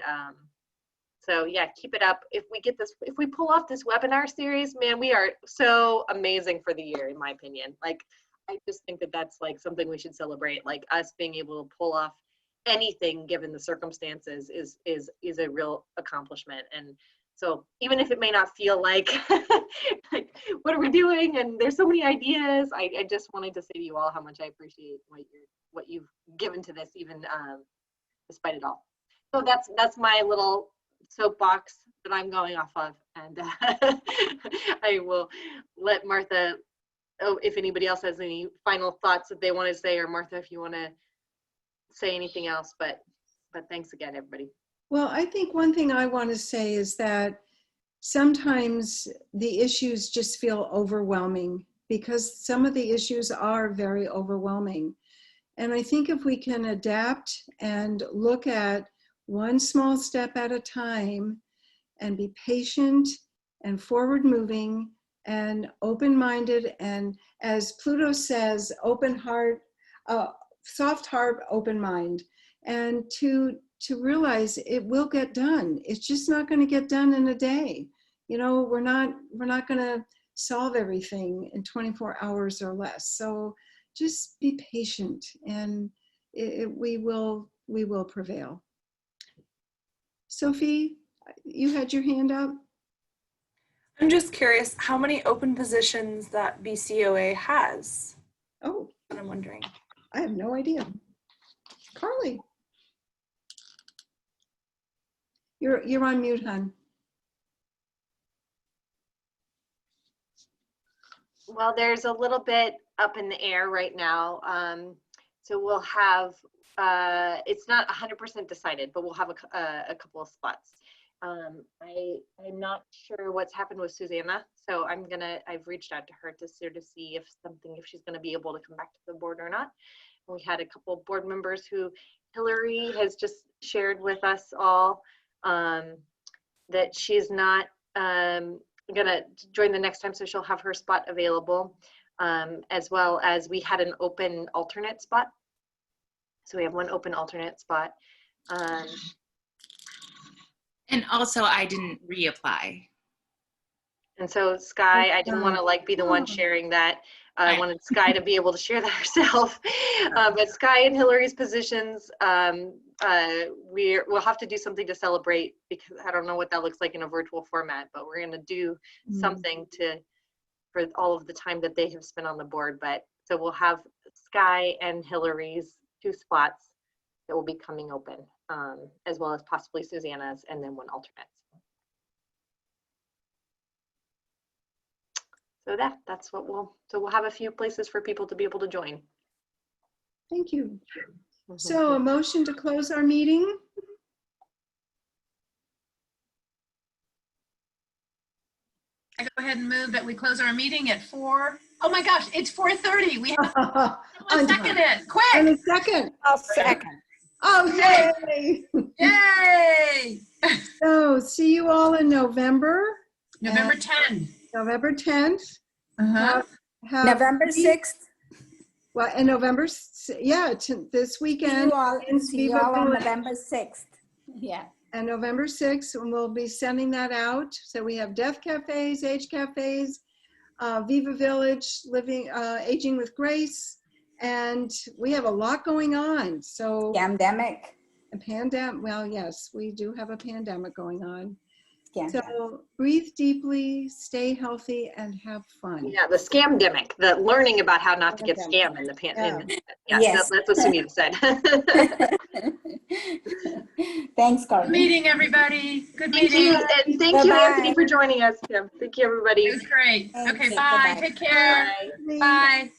so yeah, keep it up. If we pull off this webinar series, man, we are so amazing for the year, in my opinion. Like, I just think that that's like something we should celebrate, like us being able to pull off anything given the circumstances is a real accomplishment. And so even if it may not feel like, like what are we doing, and there's so many ideas, I just wanted to say to you all how much I appreciate what you've given to this, even despite it all. So that's my little soapbox that I'm going off of, and I will let Martha, if anybody else has any final thoughts that they want to say, or Martha, if you want to say anything else, but thanks again, everybody. Well, I think one thing I want to say is that sometimes the issues just feel overwhelming, because some of the issues are very overwhelming. And I think if we can adapt and look at one small step at a time, and be patient and forward moving and open-minded, and as Pluto says, open heart, soft heart, open mind, and to realize it will get done. It's just not going to get done in a day. You know, we're not going to solve everything in 24 hours or less. So just be patient, and we will prevail. Sophie, you had your hand up. I'm just curious how many open positions that BCOA has. Oh, I'm wondering. I have no idea. Carley, you're on mute, hon. Well, there's a little bit up in the air right now. So we'll have, it's not 100% decided, but we'll have a couple of spots. I'm not sure what's happened with Susanna, so I've reached out to her to sort of see if she's gonna be able to come back to the board or not. We had a couple of board members who Hilary has just shared with us all that she's not gonna join the next time, so she'll have her spot available, as well as we had an open alternate spot. So we have one open alternate spot. And also I didn't reapply. And so Sky, I didn't want to like be the one sharing that. I wanted Sky to be able to share that herself. But Sky and Hilary's positions, we'll have to do something to celebrate, because I don't know what that looks like in a virtual format, but we're going to do something for all of the time that they have spent on the board. But so we'll have Sky and Hilary's 2 spots that will be coming open, as well as possibly Susanna's, and then 1 alternate. So that's what we'll have a few places for people to be able to join. Thank you. So a motion to close our meeting. I go ahead and move that we close our meeting at 4. Oh my gosh, it's 4:30. We have someone second it. Quick. And a second. I'll second. Oh, yay. Yay. So see you all in November. November 10. November 10th. November 6th. Well, and November, yeah, this weekend. See you all on November 6th. Yeah. And November 6th, and we'll be sending that out. So we have deaf cafes, age cafes, Viva Village, Aging with Grace, and we have a lot going on. So pandemic. A pandemic. Well, yes, we do have a pandemic going on. Scam-demic. So breathe deeply, stay healthy, and have fun. Yeah, the scam-demic, the learning about how not to get scammed in the pandemic. Yeah, Yes. that's what Sunita said. Thanks, Carley. Good meeting, everybody. Good Thank meeting. you, and thank you, Anthony, for joining us. Yeah, thank you, everybody. It was great. Thanks. Okay, bye. Bye-bye. Take care. Bye. Bye.